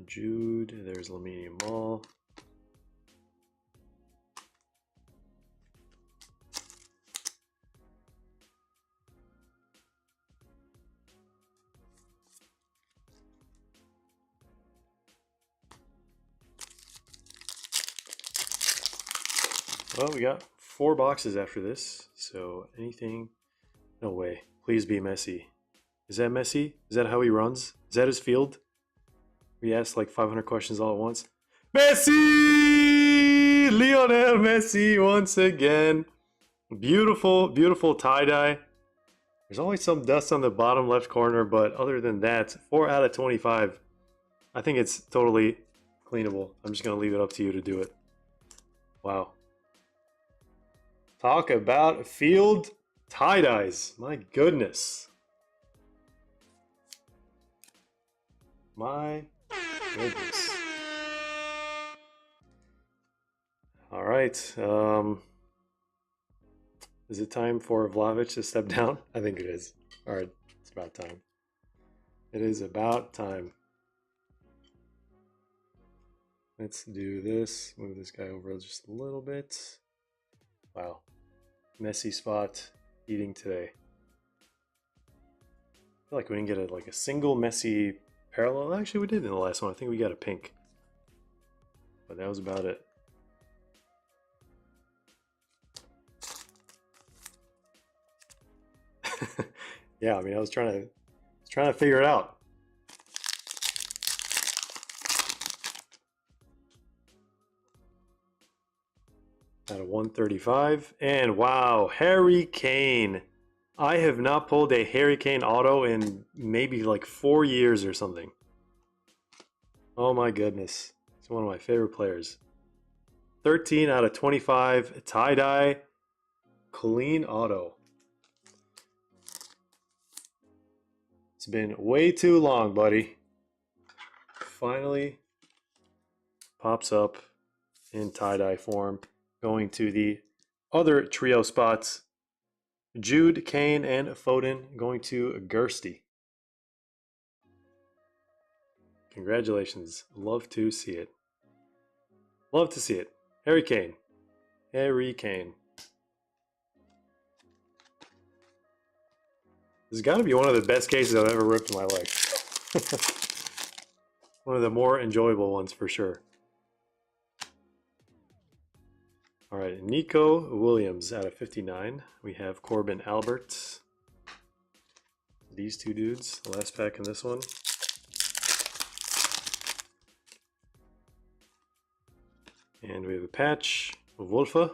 Speaker 1: Jude, there's Lamine Mall. Well, we got 4 boxes after this, so anything... No way. Please be Messi. Is that Messi? Is that how he runs? Is that his field? We asked like 500 questions all at once. Messi! Lionel Messi once again. Beautiful, beautiful tie-dye. There's always some dust on the bottom left corner, but other than that, 4 out of 25. I think it's totally cleanable. I'm just going to leave it up to you to do it. Wow. Talk about field tie-dyes. My goodness. My goodness. All right. Is it time for Vlahovic to step down? I think it is. All right. It's about time. It is about time. Let's do this. Move this guy over just a little bit. Wow. Messy spot eating today. I feel like we didn't get a single Messi parallel. Actually, we did in the last one. I think we got a pink. But that was about it. Yeah, I mean, I was trying to figure it out. Out of 135. And wow, Harry Kane. I have not pulled a Harry Kane auto in maybe like 4 years or something. Oh my goodness. He's one of my favorite players. 13 out of 25. Tie-dye. Clean auto. It's been way too long, buddy. Finally pops up in tie-dye form. Going to the other trio spots. Jude, Kane, and Foden going to Gersty. Congratulations. Love to see it. Love to see it. Harry Kane. Harry Kane. This has got to be one of the best cases I've ever ripped in my life. One of the more enjoyable ones for sure. All right, Nico Williams out of 59. We have Corbin Albert. These two dudes, the last pack in this one. And we have a patch of Wolfe. All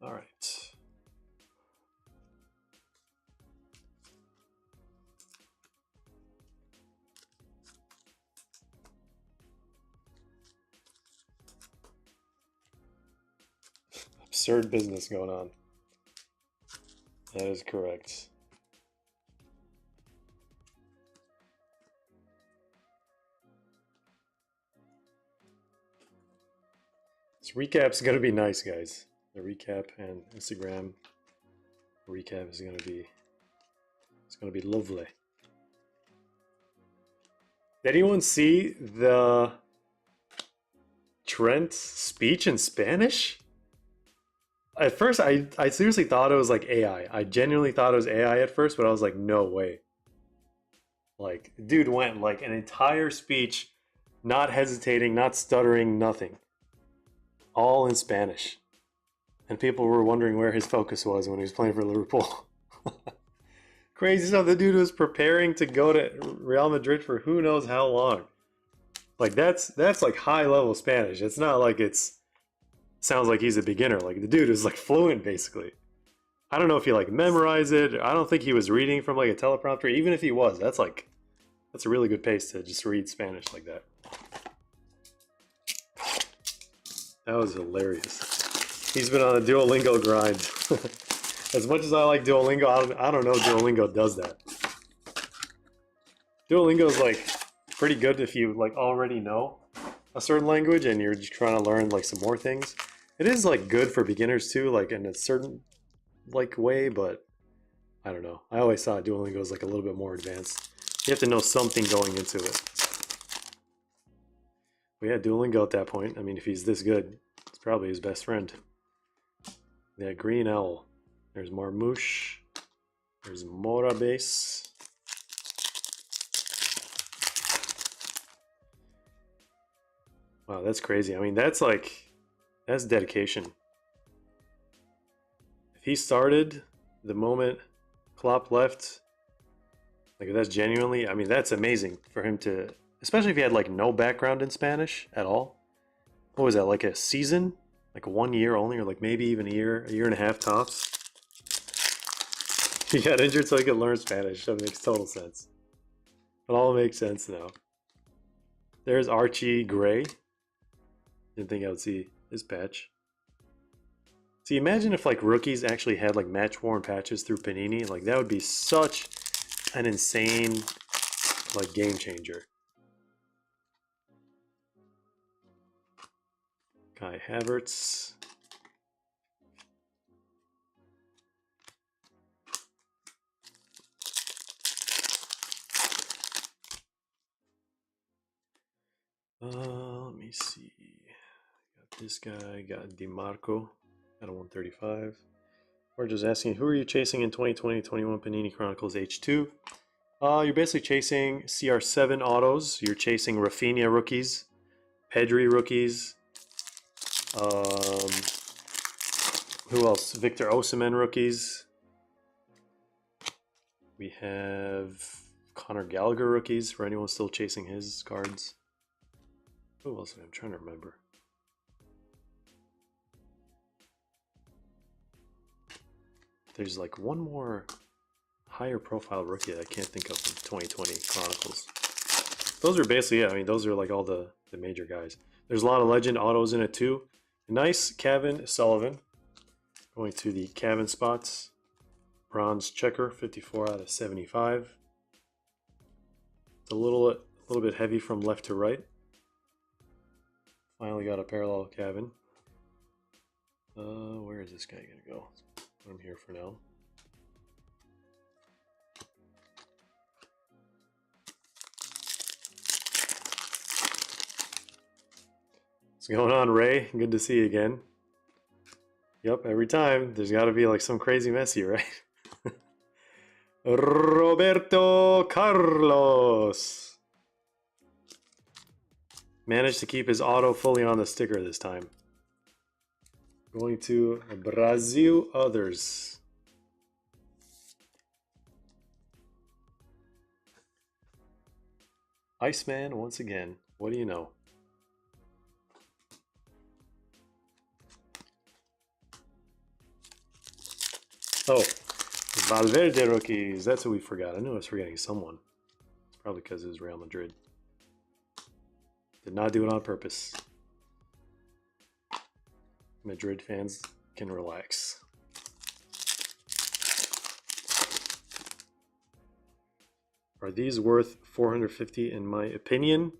Speaker 1: right. absurd business going on. That is correct. This recap's gonna be nice, guys. The recap and Instagram recap is gonna be lovely. Did anyone see the Trent speech in Spanish? At first, I seriously thought it was like AI. I genuinely thought it was AI at first, but I was like, no way. Like, dude went like an entire speech, not hesitating, not stuttering, nothing. All in Spanish. And people were wondering where his focus was when he was playing for Liverpool. Crazy stuff. The dude was preparing to go to Real Madrid for who knows how long. Like that's like high level Spanish. It's not like sounds like he's a beginner. Like the dude is like fluent basically. I don't know if he like memorized it. I don't think he was reading from like a teleprompter. Even if he was, that's a really good pace to just read Spanish like that. That was hilarious. He's been on a Duolingo grind. As much as I like Duolingo, I don't know if Duolingo does that. Duolingo is like pretty good if you like already know a certain language and you're just trying to learn like some more things. It is like good for beginners too, like in a certain like way, but I don't know. I always thought Duolingo was like a little bit more advanced. You have to know something going into it. But yeah, Duolingo at that point, I mean, if he's this good, it's probably his best friend. That green owl. There's Marmouche. There's Morabase. Wow, that's crazy. I mean, that's dedication. If he started the moment Klopp left, like if that's genuinely, I mean, that's amazing for him to, especially if he had like no background in Spanish at all. What was that, like a season? Like 1 year only, or like maybe even a year and a half tops? He got injured so he could learn Spanish. That makes total sense. It all makes sense now. There's Archie Gray. Didn't think I would see his patch. See, imagine if like rookies actually had like match-worn patches through Panini. Like that would be such an insane like game changer. Kai Havertz. Let me see. Got this guy, got DeMarco at a 135. We're just asking, who are you chasing in 2020-21 Panini Chronicles H2? You're basically chasing CR7 autos. You're chasing Rafinha rookies, Pedri rookies. Who else? Victor Osimhen rookies. We have Conor Gallagher rookies for anyone still chasing his cards. Who else? I'm trying to remember. There's like one more higher profile rookie that I can't think of from 2020 Chronicles. Those are basically, yeah, I mean, those are like all the major guys. There's a lot of legend autos in it too. Nice Kevin Sullivan. Going to the Kevin spots. Bronze checker, 54 out of 75. It's a little bit heavy from left to right. Finally got a parallel Kevin. Where is this guy gonna go? Put him here for now. What's going on, Ray? Good to see you again. Yep, every time there's got to be like some crazy Messi, right? Roberto Carlos managed to keep his auto fully on the sticker this time. Going to Brazil others. Iceman once again. What do you know? Oh, Valverde rookies. That's what we forgot. I knew I was forgetting someone. It's probably because it was Real Madrid. Did not do it on purpose. Madrid fans can relax. Are these worth 450 in my opinion?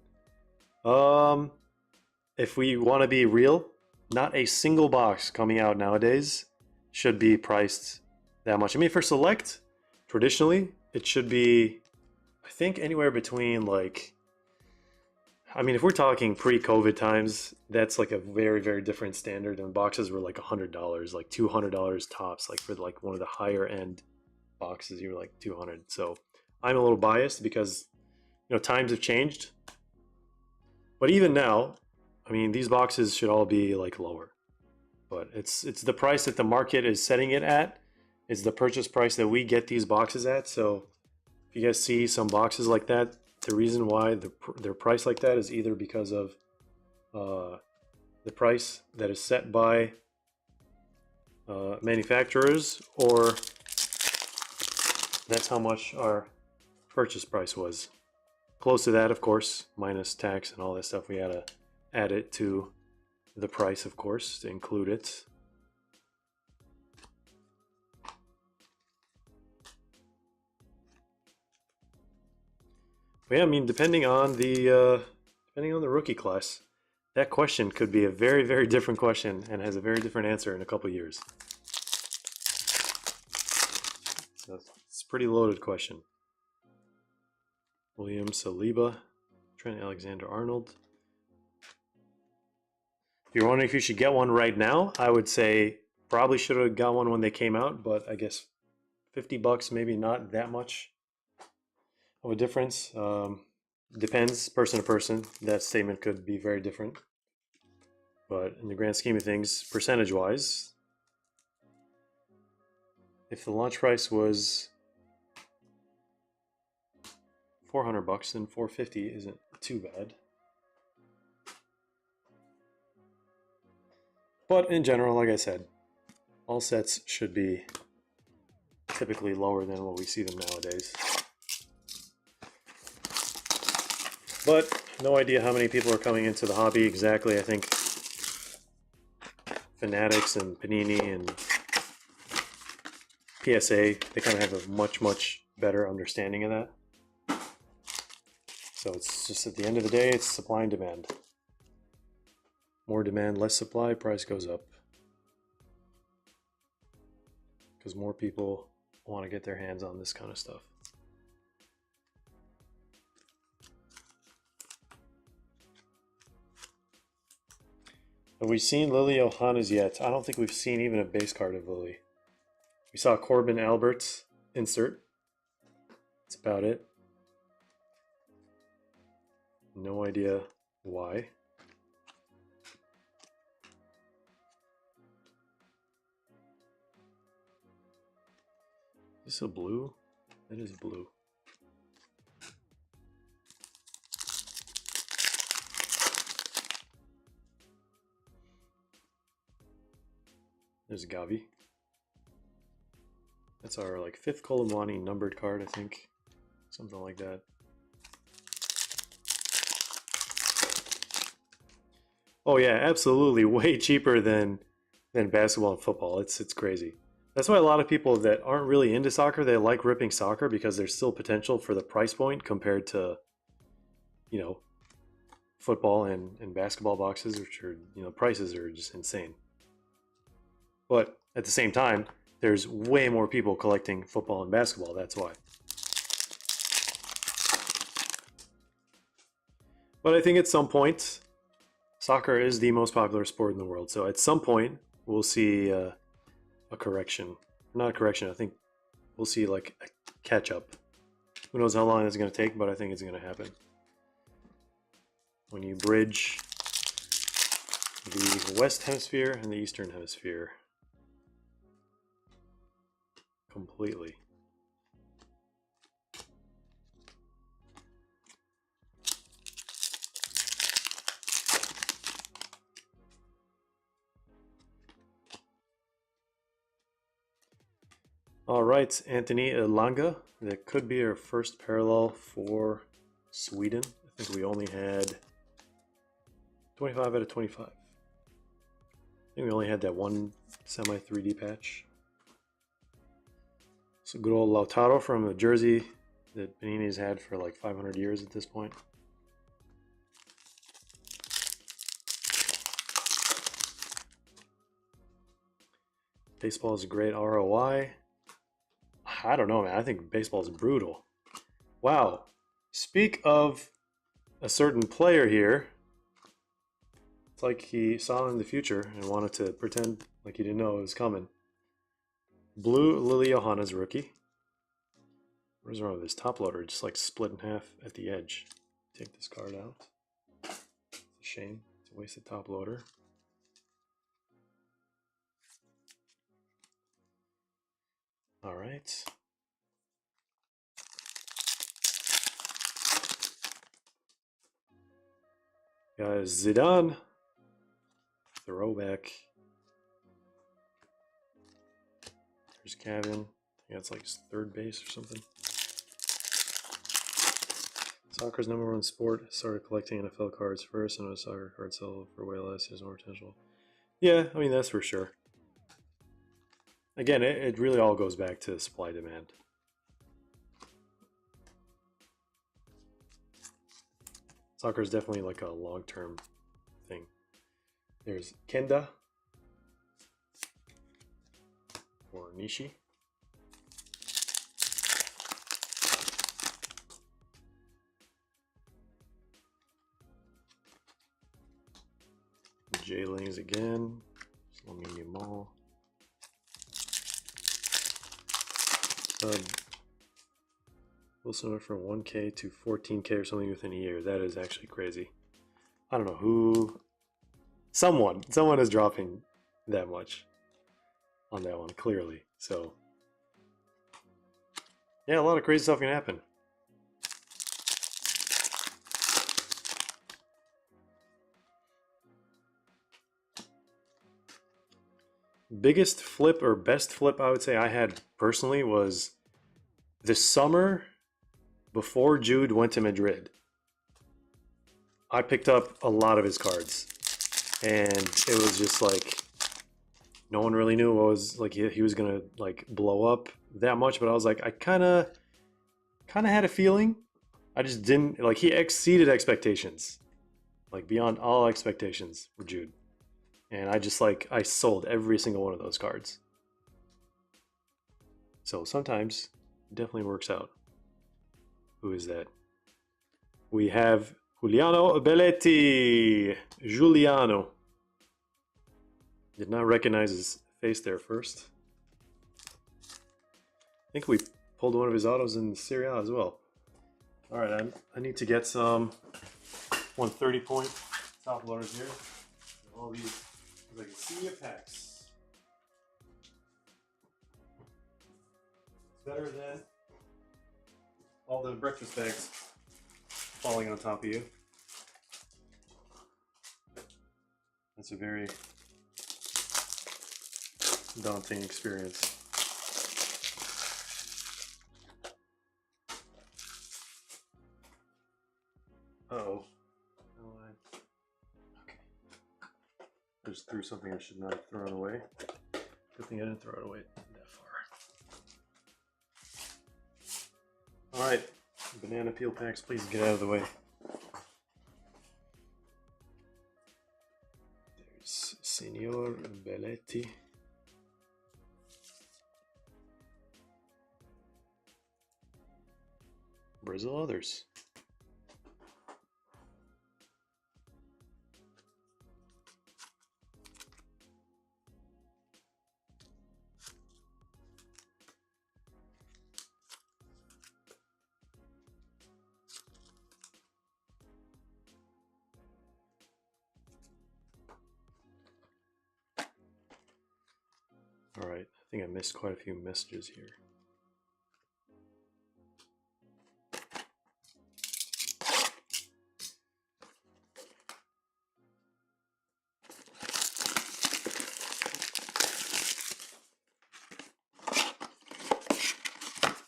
Speaker 1: If we want to be real, not a single box coming out nowadays should be priced that much. I mean, for Select, traditionally, it should be, I think, anywhere between like, I mean, if we're talking pre-COVID times, that's like a very, very different standard. And boxes were like $100, like $200 tops. Like for like one of the higher end boxes, you were like 200. So I'm a little biased because, you know, times have changed. But even now, I mean, these boxes should all be like lower. But it's the price that the market is setting it at. Is the purchase price that we get these boxes at. So if you guys see some boxes like that, the reason why they're priced like that is either because of the price that is set by manufacturers, or that's how much our purchase price was. Close to that, of course, minus tax and all that stuff. We had to add it to the price, of course, to include it. But yeah, I mean, depending on the rookie class, that question could be a very, very different question and has a very different answer in a couple years. So it's a pretty loaded question. William Saliba, Trent Alexander-Arnold. If you're wondering if you should get one right now, I would say probably should have got one when they came out, but I guess $50, maybe not that much of a difference. Depends person to person. That statement could be very different. But in the grand scheme of things, percentage-wise, if the launch price was $400, then $450 isn't too bad. But in general, like I said, all sets should be typically lower than what we see them nowadays. But no idea how many people are coming into the hobby exactly. I think Fanatics and Panini and PSA, they kind of have a much, much better understanding of that. So it's just at the end of the day, it's supply and demand. More demand, less supply, price goes up. Because more people want to get their hands on this kind of stuff. Have we seen Lily Johannes yet? I don't think we've seen even a base card of Lily. We saw Corbin Albert's insert. That's about it. No idea why. Is this a blue? That is blue. There's Gavi. That's our like 5th Colomwani numbered card, I think. Something like that. Oh yeah, absolutely. Way cheaper than basketball and football. It's crazy. That's why a lot of people that aren't really into soccer, they like ripping soccer, because there's still potential for the price point compared to, you know, football and basketball boxes, which are, you know, prices are just insane. But at the same time, there's way more people collecting football and basketball. That's why. But I think at some point, soccer is the most popular sport in the world. So at some point, we'll see a correction. Not a correction, I think we'll see like a catch up. Who knows how long it's going to take, but I think it's going to happen. When you bridge the West Hemisphere and the Eastern Hemisphere completely. All right, Anthony Elanga. That could be our first parallel for Sweden. I think we only had 25 out of 25. think we only had that one semi 3D patch. So good old Lautaro from a jersey that Panini's had for like 500 years at this point. Baseball is a great ROI. I don't know, man. I think baseball is brutal. Wow. Speak of a certain player here. It's like he saw in the future and wanted to pretend like he didn't know it was coming. Blue Lily Johanna's rookie. What is wrong with this top loader? Just like split in half at the edge. Take this card out. It's a shame. It's a wasted top loader. All right. Guys, Zidane. Throwback. There's Kevin. Yeah, it's like third base or something. Soccer's #1 sport. Started collecting NFL cards first, and a soccer card sell for way less. There's more potential. Yeah, I mean, that's for sure. Again, it really all goes back to supply demand. Soccer is definitely like a long-term thing. There's Kenda or Nishi. J-Lings again. Slow Mall. Wilson went from 1K to 14K or something within a year. That is actually crazy. I don't know who. Someone is dropping that much on that one, clearly. So, yeah, a lot of crazy stuff can happen. Biggest flip or best flip I would say I had personally was the summer before Jude went to Madrid. I picked up a lot of his cards, and it was just like no one really knew what was like he was gonna like blow up that much. But I was like, I kind of had a feeling. I just didn't like he exceeded expectations, like beyond all expectations for Jude. And I just like I sold every single one of those cards. So sometimes it definitely works out. Who is that? We have Giuliano Belletti. Giuliano. Did not recognize his face there first. I think we pulled one of his autos in Serie A as well. All right, I need to get some 130-point top loaders here. All these like senior packs. It's better than all the breakfast bags falling on top of you. That's a very daunting experience. Uh-oh. Okay. I just threw something I should not have thrown away. Good thing I didn't throw it away that far. Alright, banana peel packs, please get out of the way. There's Signor Belletti. Brazil others. Alright, I think I missed quite a few messages here.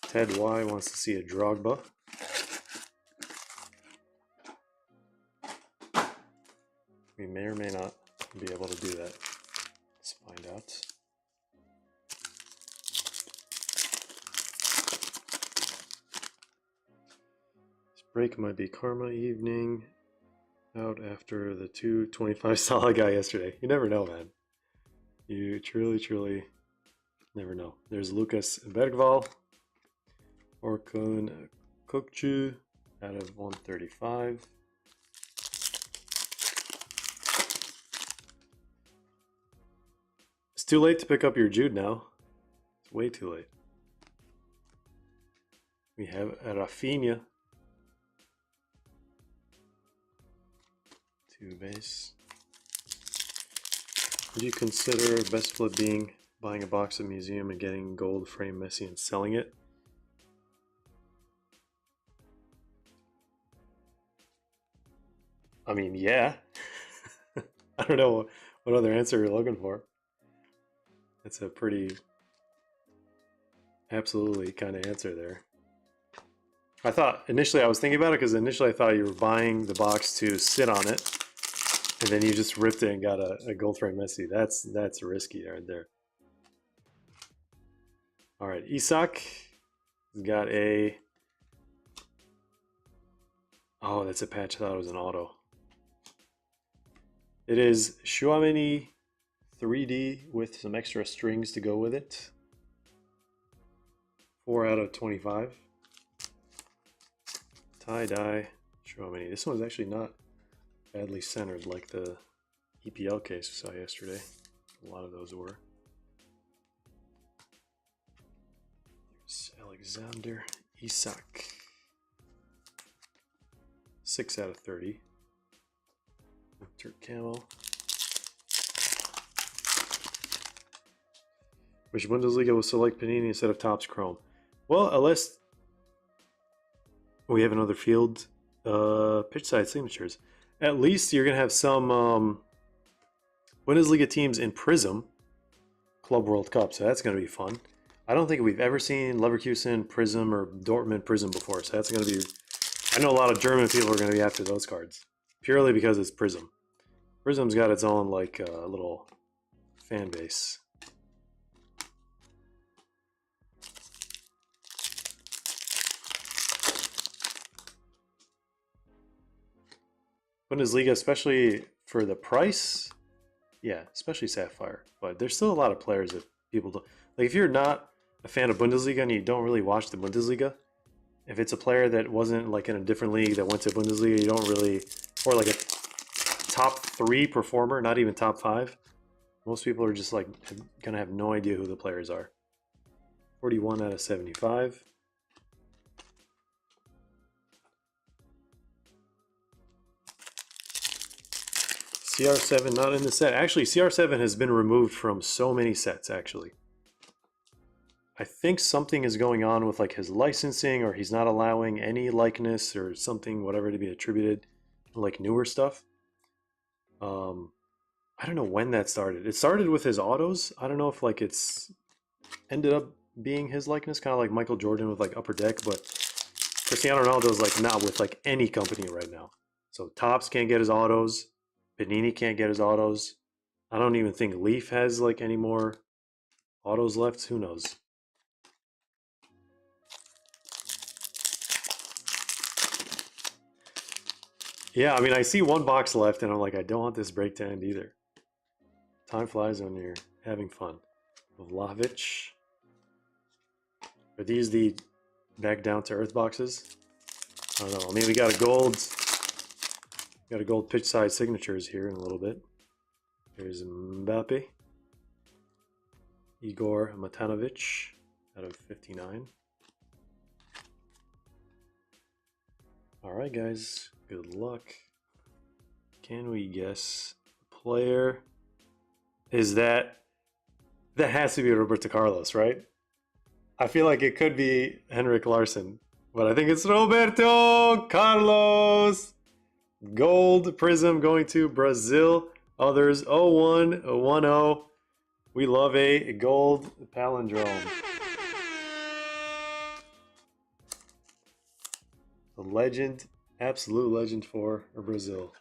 Speaker 1: Ted Y wants to see a Drogba. We may or may not be able to do that. Let's find out. This break might be Karma Evening. Out after the 225 solid guy yesterday. You never know, man. You truly never know. There's Lucas Bergval. Orkun Kokchu out of 135. It's too late to pick up your Jude now. It's way too late. We have a Rafinha. 2 base. Would you consider best flip being buying a box of museum and getting gold frame Messi and selling it? I mean, yeah. I don't know what other answer you're looking for. It's a pretty absolutely kind of answer there. I thought initially I was thinking about it because initially I thought you were buying the box to sit on it, and then you just ripped it and got a gold frame Messi. That's risky right there. All right, Isak has got a. Oh, that's a patch. I thought it was an auto. It is Chouameni 3D with some extra strings to go with it. 4 out of 25. Tie-dye Chouameni. This one's actually not badly centered like the EPL case we saw yesterday. A lot of those were. There's Alexander Isak. 6 out of 30. Turk Camo. Which Bundesliga will select Panini instead of Topps Chrome? Well, unless we have another field, pitch side signatures. At least you're going to have some Bundesliga teams in Prism Club World Cup, so that's going to be fun. I don't think we've ever seen Leverkusen Prism or Dortmund Prism before, so that's going to be... I know a lot of German people are going to be after those cards, purely because it's Prism. Prism's got its own, like, little fan base. Bundesliga, especially for the price, yeah, especially Sapphire. But there's still a lot of players that people don't... Like, if you're not a fan of Bundesliga and you don't really watch the Bundesliga, if it's a player that wasn't, like, in a different league that went to Bundesliga, you don't really... Or, like, a top 3 performer, not even top 5. Most people are just, like, going to have no idea who the players are. 41 out of 75. CR7 not in the set. Actually, CR7 has been removed from so many sets, actually. I think something is going on with like his licensing, or he's not allowing any likeness or something, whatever, to be attributed to like newer stuff. I don't know when that started. It started with his autos. I don't know if like it's ended up being his likeness, kind of like Michael Jordan with like Upper Deck, but Cristiano Ronaldo's like not with like any company right now. So Topps can't get his autos. Panini can't get his autos. I don't even think Leaf has like any more autos left. Who knows? Yeah, I mean, I see one box left, and I'm like, I don't want this break to end either. Time flies when you're having fun. Vlahovic. Are these the back down to earth boxes? I don't know. I mean, we got a gold pitch side signatures here in a little bit. There's Mbappe. Igor Matanovic out of 59. All right, guys. Good luck. Can we guess player? Is that has to be Roberto Carlos, right? I feel like it could be Henrik Larsson, but I think it's Roberto Carlos. Gold Prism going to Brazil. Others 01, 10. We love a gold palindrome. A legend, absolute legend for Brazil.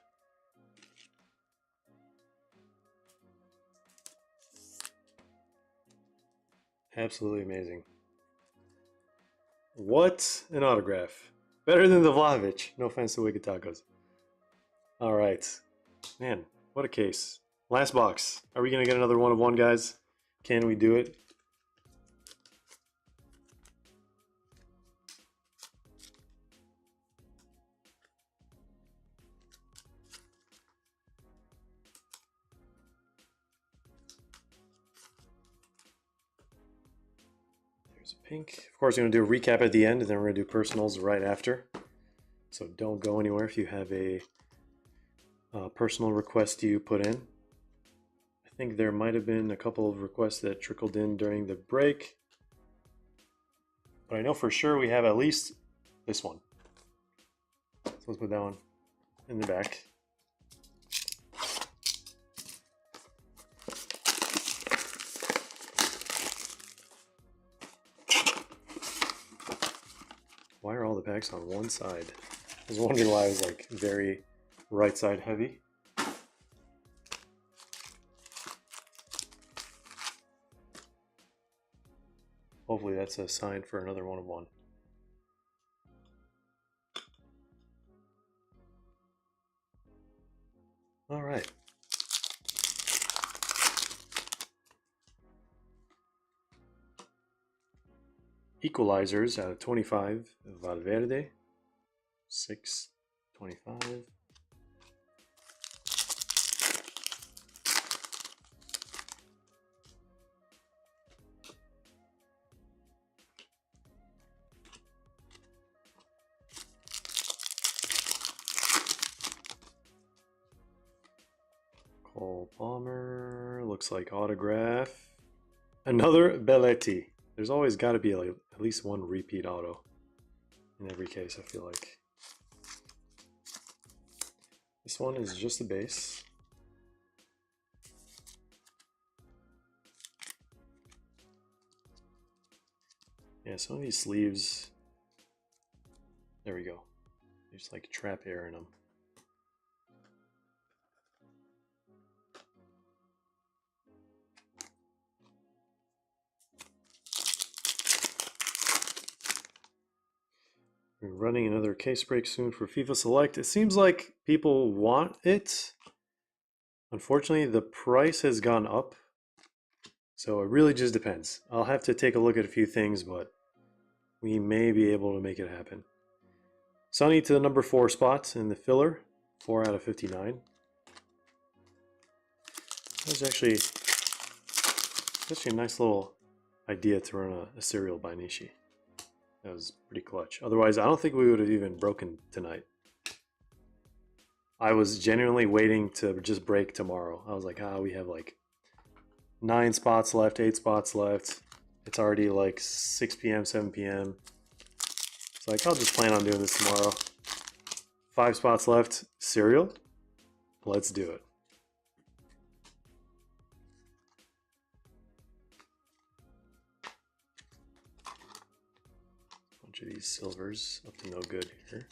Speaker 1: Absolutely amazing. What an autograph. Better than the Vlahovic. No offense to Wicked Tacos. All right. Man, what a case. Last box. Are we going to get another one of one, guys? Can we do it? There's a pink. Of course, we're going to do a recap at the end, and then we're going to do personals right after. So don't go anywhere if you have a personal request you put in. I think there might have been a couple of requests that trickled in during the break. But I know for sure we have at least this one. So let's put that one in the back. Why are all the packs on one side? I was wondering why I was like very right side heavy. Hopefully that's a sign for another one of one. All right. Equalizers out of 25, Valverde. 6, 25. Cole Palmer, looks like autograph. Another Belletti. There's always got to be like at least one repeat auto in every case, I feel like. This one is just the base. Yeah, some of these sleeves, there we go. There's like trap air in them. We're running another case break soon for FIFA Select. It seems like people want it. Unfortunately, the price has gone up. So it really just depends. I'll have to take a look at a few things, but we may be able to make it happen. Sonny to the number 4 spot in the filler. 4 out of 59. That's actually a nice little idea to run a serial by Nishi. That was pretty clutch. Otherwise, I don't think we would have even broken tonight. I was genuinely waiting to just break tomorrow. I was like, we have like 9 spots left, 8 spots left. It's already like 6 p.m., 7 p.m. It's like, I'll just plan on doing this tomorrow. 5 spots left. Serial? Let's do it. Bunch of these silvers up to no good here.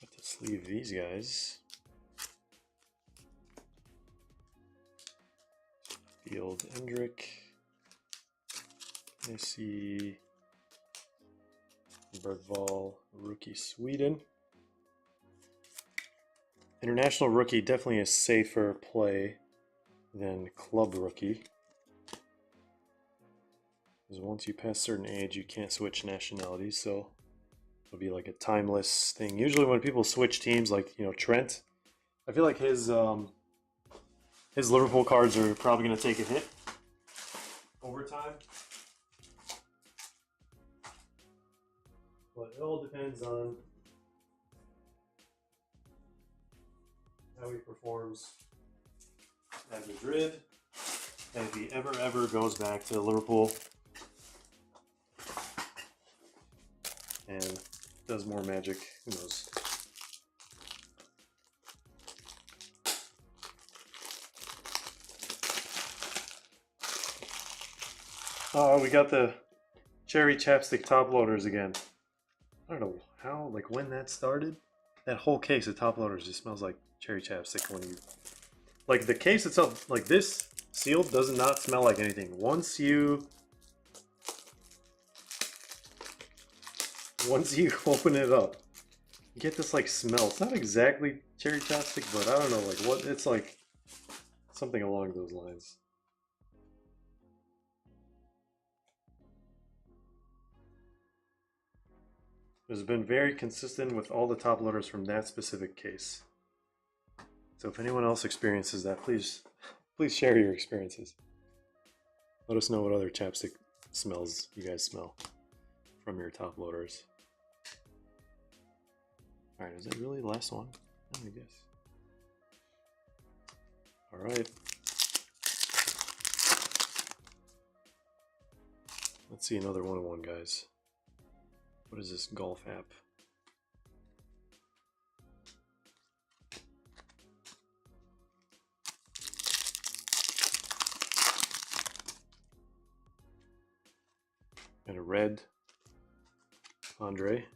Speaker 1: Got to sleeve these guys. Field Endrick. Messi. Bergvall, rookie Sweden. International rookie, definitely a safer play than club rookie. Because once you pass a certain age, you can't switch nationalities, so it'll be like a timeless thing. Usually when people switch teams, like, Trent, I feel like his Liverpool cards are probably going to take a hit over time. But it all depends on how he performs at Madrid, and if he ever goes back to Liverpool and does more magic, who knows. Oh, we got the cherry chapstick top loaders again. I don't know how, like when that started. that whole case of top loaders just smells like cherry chapstick when you, like the case itself, like this sealed does not smell like anything. Once you open it up, you get this like smell. It's not exactly cherry chapstick, but I don't know, like what it's like, something along those lines. It's been very consistent with all the top loaders from that specific case. So if anyone else experiences that, please share your experiences. Let us know what other chapstick smells you guys smell from your top loaders. Alright, is that really the last one? I guess. Alright. Let's see another 101, guys. What is this golf app? And a red Andre.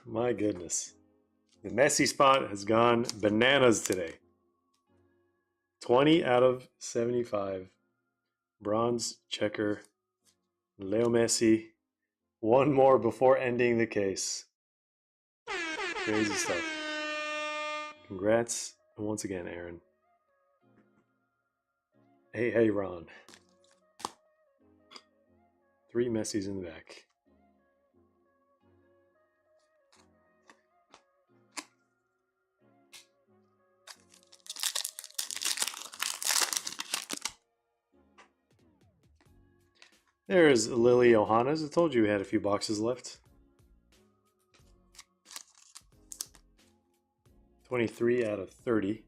Speaker 1: My goodness. The Messi spot has gone bananas today. 20 out of 75. Bronze checker. Leo Messi. One more before ending the case. Crazy stuff. Congrats once again, Aaron. Hey, Ron. 3 Messis in the back. There's Lily Johannes. I told you we had a few boxes left. 23 out of 30.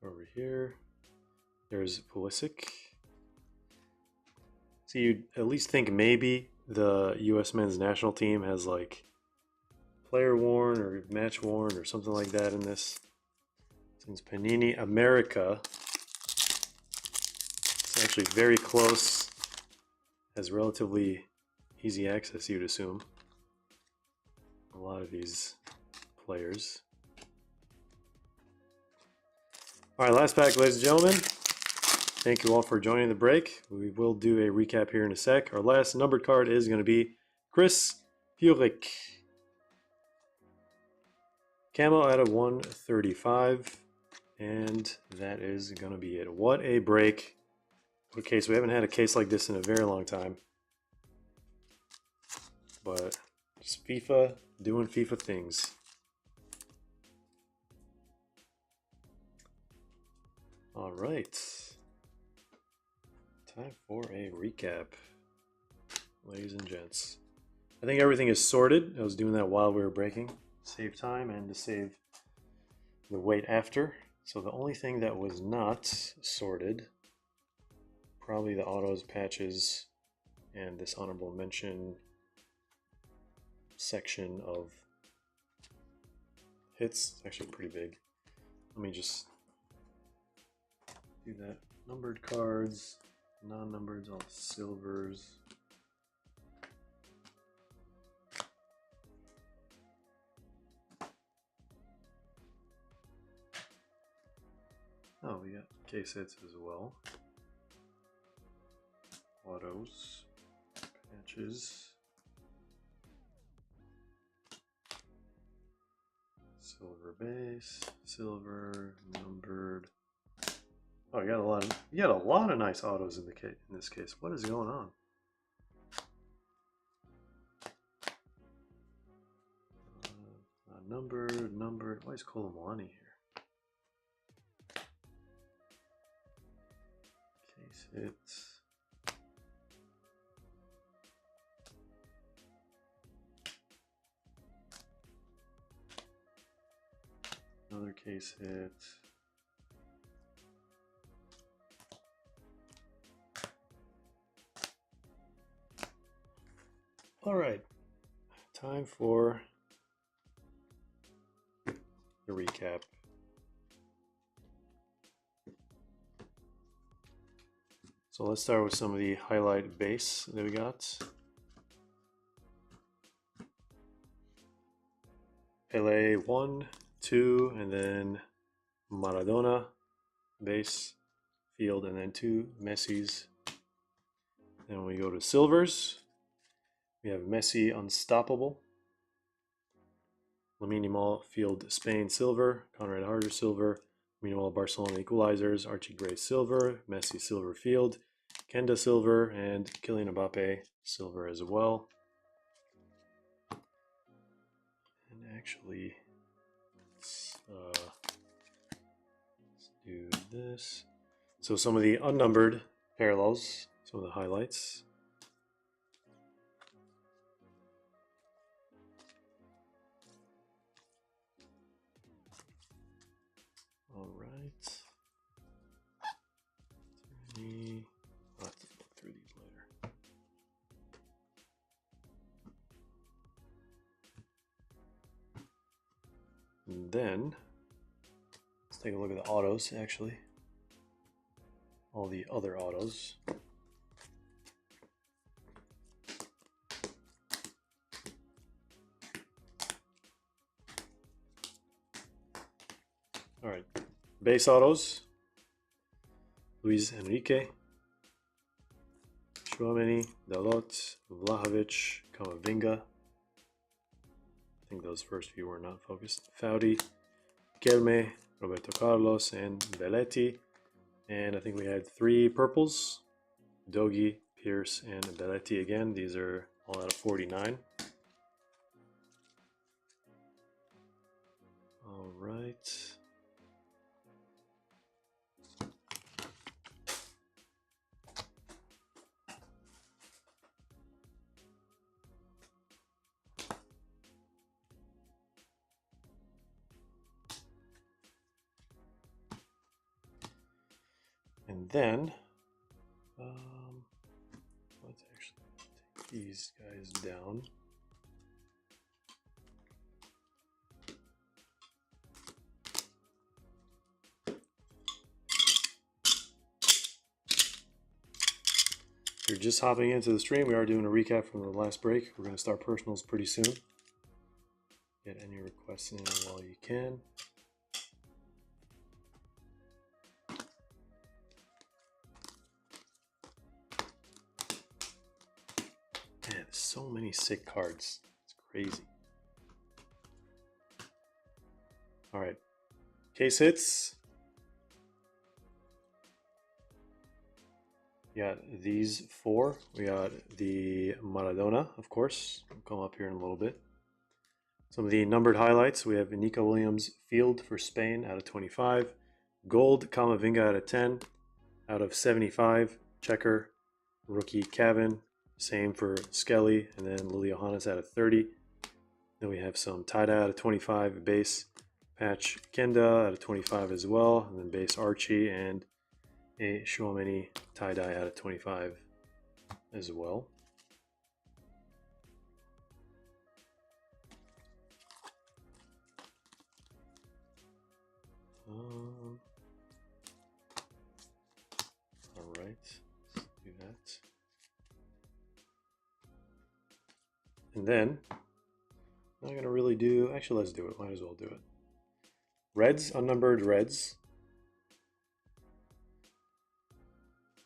Speaker 1: Over here. There's Pulisic. So you'd at least think maybe the U.S. men's national team has like player worn or match worn or something like that in this. Since Panini America, it's actually very close, has relatively easy access, you'd assume. A lot of these players. All right, last pack, ladies and gentlemen. Thank you all for joining the break. We will do a recap here in a sec. Our last numbered card is going to be Chris Furyk. Camo out of 135. And that is going to be it. What a break. What a case. We haven't had a case like this in a very long time. But just FIFA doing FIFA things. All right. Time for a recap, ladies and gents. I think everything is sorted. I was doing that while we were breaking. Save time and to save the wait after. So the only thing that was not sorted, probably the autos, patches, and this honorable mention section of hits. It's actually pretty big. Let me just do that. Numbered cards, non-numbered, all silvers. Oh, we got case hits as well. Autos, patches, silver base, silver, numbered. Oh, you got a lot of nice autos in this case. What is going on? Numbered. Why is Colomani here? Case hits. Another case hit. All right, time for the recap. So let's start with some of the highlight base that we got. Pele 1, 2, and then Maradona base, field, and then 2 Messi's. Then we go to silvers. We have Messi Unstoppable, Lamine Yamal Field Spain Silver, Conrad Harder Silver, Lamine Yamal Barcelona Equalizers, Archie Gray Silver, Messi Silver Field, Kenda Silver, and Kylian Mbappe Silver as well. And actually, let's do this. So some of the unnumbered parallels, some of the highlights. All right. I'll have to look through these later. And then let's take a look at the autos, actually. All the other autos. All right, base autos. Luis Enrique, Chouameni, Dalot, Vlahovic, Camavinga. I think those first few were not focused. Foudy, Kelme, Roberto Carlos, and Belletti. And I think we had 3 purples. Dogi, Pierce, and Belletti again. These are all out of 49. All right. And then, let's actually take these guys down. If you're just hopping into the stream, we are doing a recap from the last break. We're going to start personals pretty soon. Get any requests in while you can. Man, there's so many sick cards. It's crazy. All right. Case hits. We got these 4. We got the Maradona, of course. We'll come up here in a little bit. Some of the numbered highlights. We have Nico Williams Field for Spain out of 25. Gold Camavinga out of 10. Out of 75. Checker. Rookie Cavan. Same for Skelly. And then Lily Johannes out of 30. Then we have some tie-dye out of 25. Base patch Kenda out of 25 as well. And then base Archie and a Chouameni tie-dye out of 25 as well. All right, let's do that. And then, I'm not going to really do, actually let's do it, might as well do it. Reds, unnumbered reds.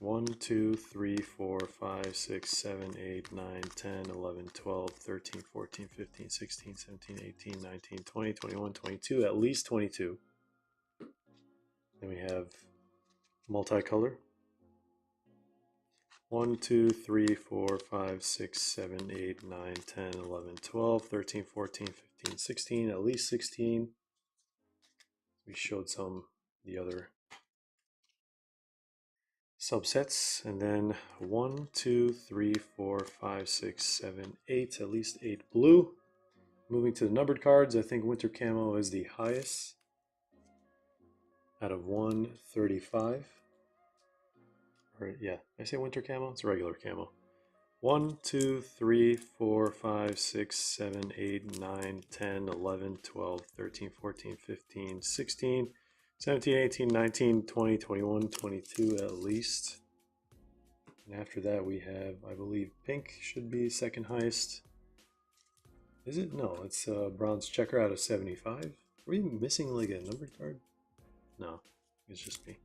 Speaker 1: 1, 2, 3, 4, 5, 6, 7, 8, 9, 10, 11, 12, 13, 14, 15, 16, 17, 18, 19, 20, 21, 22, at least 22. Then we have multicolor. 1, 2, 3, 4, 5, 6, 7, 8, 9, 10, 11, 12, 13, 14, 15, 16, at least 16. We showed some the other subsets, and then 1, 2, 3, 4, 5, 6, 7, 8, at least 8 blue. Moving to the numbered cards, I think Winter Camo is the highest out of 135. Or yeah, did I say Winter Camo? It's regular camo. 1, 2, 3, 4, 5, 6, 7, 8, 9, 10, 11, 12, 13, 14, 15, 16, 17, 18, 19, 20, 21, 22 at least. And after that we have, I believe, pink should be second highest. Is it? No, it's bronze checker out of 75. Were you missing like a numbered card? No, it's just me.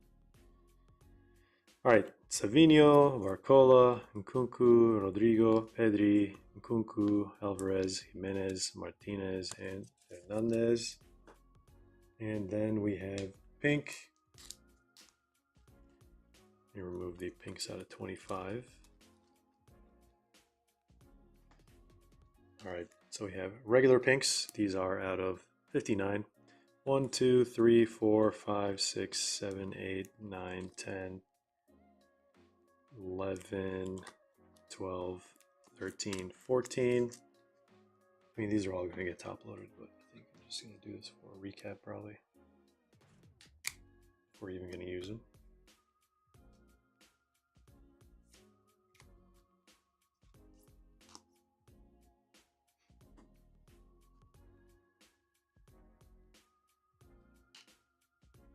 Speaker 1: All right, Savinho, Barcola, Nkunku, Rodrigo, Pedri, Nkunku, Alvarez, Jimenez, Martinez, and Hernandez. And then we have pink. Let me remove the pinks out of 25. All right, so we have regular pinks. These are out of 59. 1, 2, 3, 4, 5, 6, 7, 8, 9, 10, 11, 12, 13, 14. I mean, these are all going to get top loaded, but I think I'm just going to do this for a recap probably. If we're even going to use them.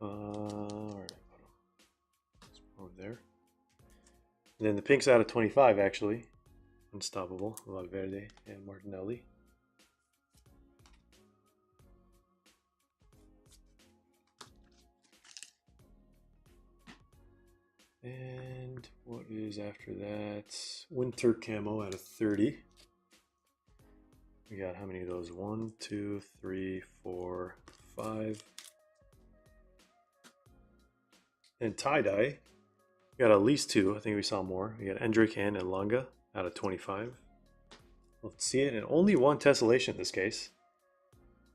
Speaker 1: All right, let's put over there. And then the pinks out of 25 actually. Unstoppable, Valverde and Martinelli. And what is after that? Winter camo out of 30. We got how many of those? 1, 2, 3, 4, 5. And tie-dye, we got at least 2. I think we saw more. We got Endrick and Elanga out of 25. Let's see it. And only 1 tessellation in this case.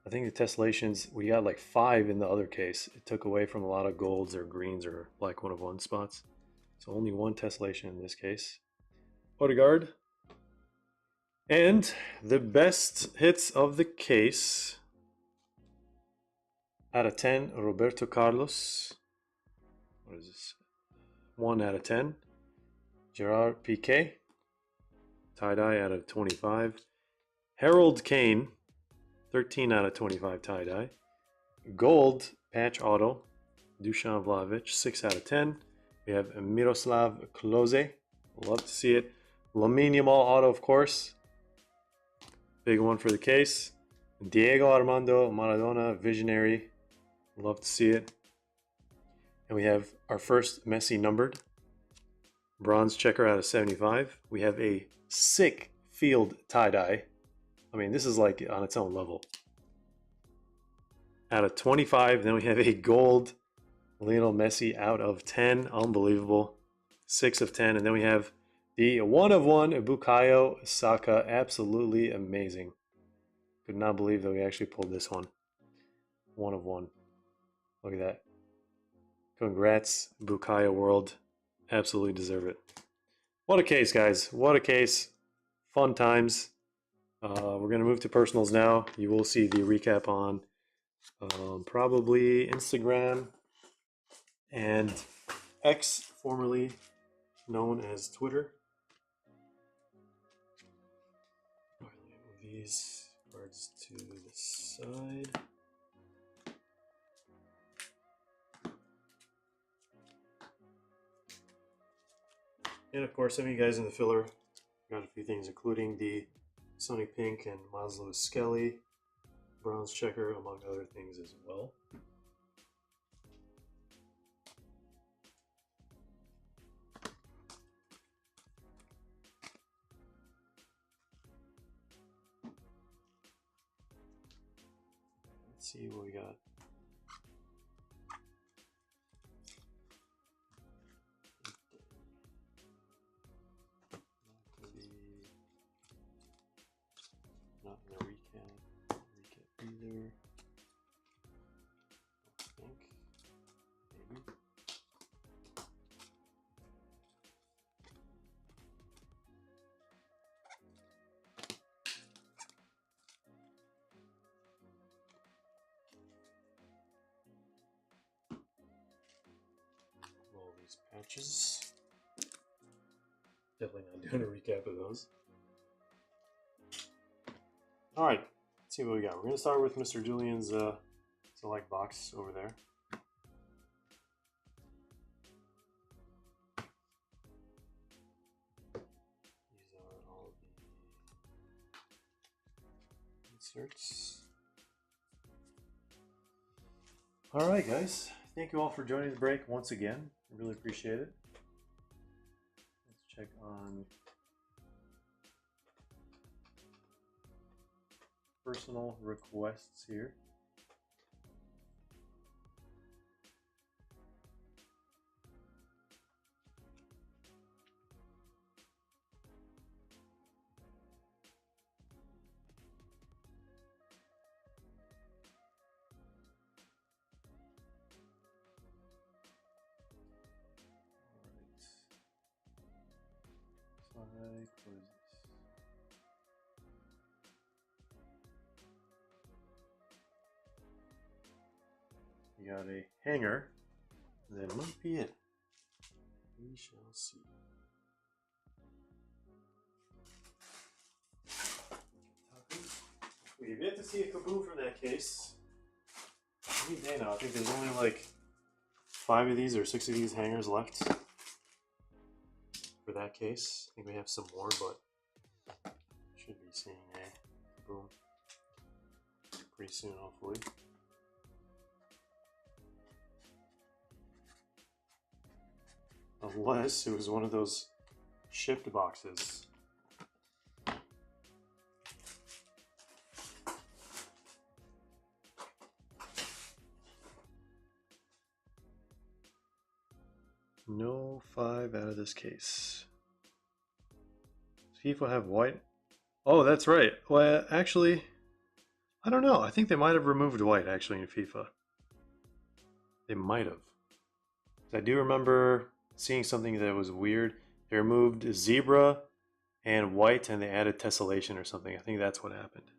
Speaker 1: I think the tessellations, we got like 5 in the other case. It took away from a lot of golds or greens or black 1/1 spots. So only 1 tessellation in this case. Odegaard. And the best hits of the case. Out of 10, Roberto Carlos. What is this? 1 out of 10. Gerard Piqué. Tie-dye out of 25. Harold Kane. 13 out of 25 tie-dye. Gold patch auto. Dusan Vlahovic. 6 out of 10. We have Miroslav Klose. Love to see it. Lamine Yamal auto, of course. Big one for the case. Diego Armando Maradona Visionary. Love to see it. And we have our first Messi numbered. Bronze checker out of 75. We have a sick field tie-dye. I mean, this is like on its own level. Out of 25. Then we have a gold Lionel Messi out of 10. Unbelievable. 6 of 10. And then we have the 1/1 Bukayo Saka. Absolutely amazing. Could not believe that we actually pulled this one. 1/1. Look at that. Congrats, Bukayo World. Absolutely deserve it. What a case, guys. What a case. Fun times. We're going to move to personals now. You will see the recap on probably Instagram and X, formerly known as Twitter. All right, let me move these cards to the side. And of course, some of you guys in the filler got a few things, including the Sonny Pink and Maslow Skelly bronze checker, among other things as well. Let's see what we got. Not in the recap either. I think. Maybe. All these patches. Definitely not doing a recap of those. Alright, let's see what we got. We're going to start with Mr. Julian's select box over there. These are all the inserts. Alright guys, thank you all for joining the break once again. I really appreciate it. Let's check on personal requests here. Alright. What is this? We got a hanger. That might be it. We shall see. We've yet to see a kaboom from that case. Any day now. I think there's only like 5 of these or 6 of these hangers left for that case. I think we have some more, but should be seeing a kaboom pretty soon, hopefully. Unless it was one of those shipped boxes. No 5 out of this case. Does FIFA have white? Oh, that's right. Well, actually, I don't know. I think they might have removed white actually in FIFA. They might have. I do remember seeing something that was weird. They removed zebra and white and they added tessellation or something. I think that's what happened.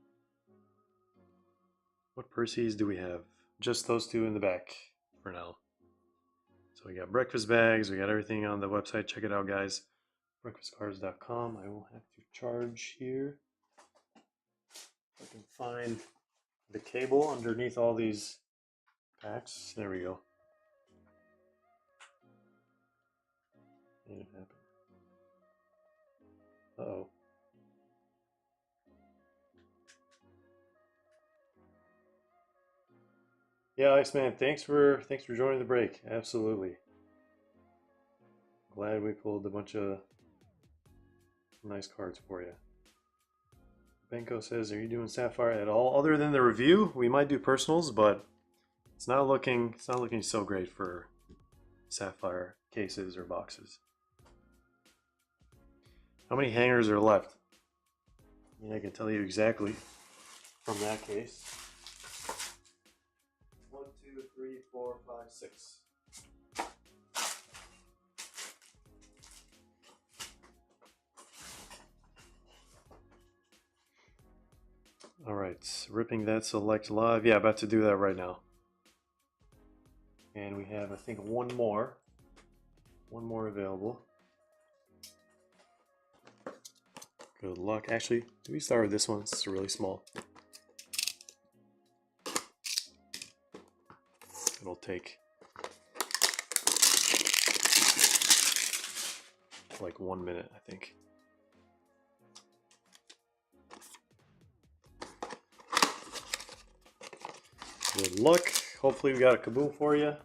Speaker 1: What Percy's do we have? Just those 2 in the back for now. So we got breakfast bags, we got everything on the website. Check it out, guys. breakfastcards.com. I will have to charge here. If I can find the cable underneath all these packs. There we go. Made it happen. Uh-oh. Yeah, Iceman, thanks for joining the break. Absolutely. Glad we pulled a bunch of nice cards for you. Benko says, are you doing Sapphire at all? Other than the review, we might do personals, but it's not looking so great for Sapphire cases or boxes. How many hangers are left? I mean, I can tell you exactly from that case. 1, 2, 3, 4, 5, 6. All right, ripping that select live. Yeah, about to do that right now. And we have, I think, one more available. Good luck. Actually, do we start with this one? It's really small. It'll take like 1 minute, I think. Good luck. Hopefully we got a kaboom for you.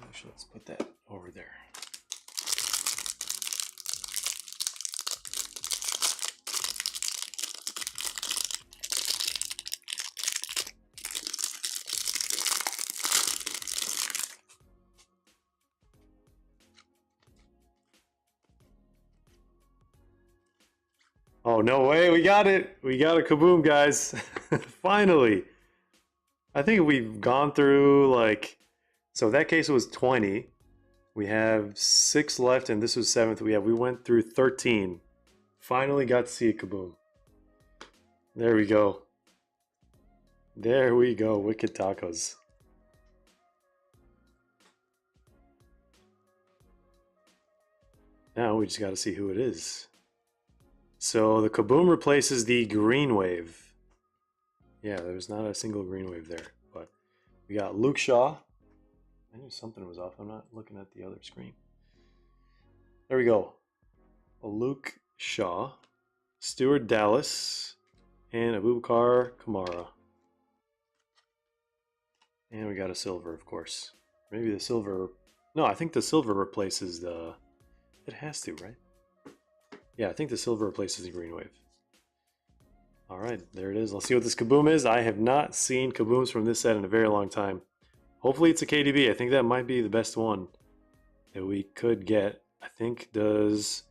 Speaker 1: Actually, let's put that over there. Oh, no way. We got it. We got a kaboom, guys. Finally. I think we've gone through like, so that case was 20. We have 6 left and this was 7th. We went through 13. Finally got to see a kaboom. There we go. There we go. Wicked Tacos. Now we just got to see who it is. So the Kaboom replaces the Green Wave. Yeah, there's not a single Green Wave there, but we got Luke Shaw. I knew something was off. I'm not looking at the other screen. There we go. Luke Shaw, Stuart Dallas, and Abubakar Kamara. And we got a silver, of course. Maybe the silver... No, I think the silver replaces the... It has to, right? Yeah, I think the silver replaces the Green Wave. Alright, there it is. Let's see what this Kaboom is. I have not seen Kabooms from this set in a very long time. Hopefully it's a KDB. I think that might be the best one that we could get. I think, does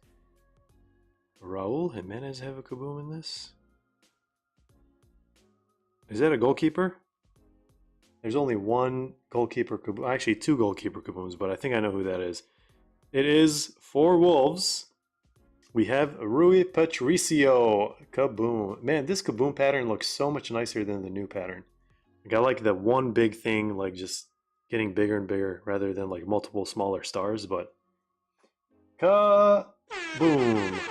Speaker 1: Raul Jimenez have a Kaboom in this? Is that a goalkeeper? There's only one goalkeeper Kaboom. Actually, two goalkeeper Kabooms, but I think I know who that is. It is for Wolves. We have Rui Patricio Kaboom. Man, this Kaboom pattern looks so much nicer than the new pattern. Like, I like the one big thing, like just getting bigger and bigger rather than like multiple smaller stars, but Kaboom!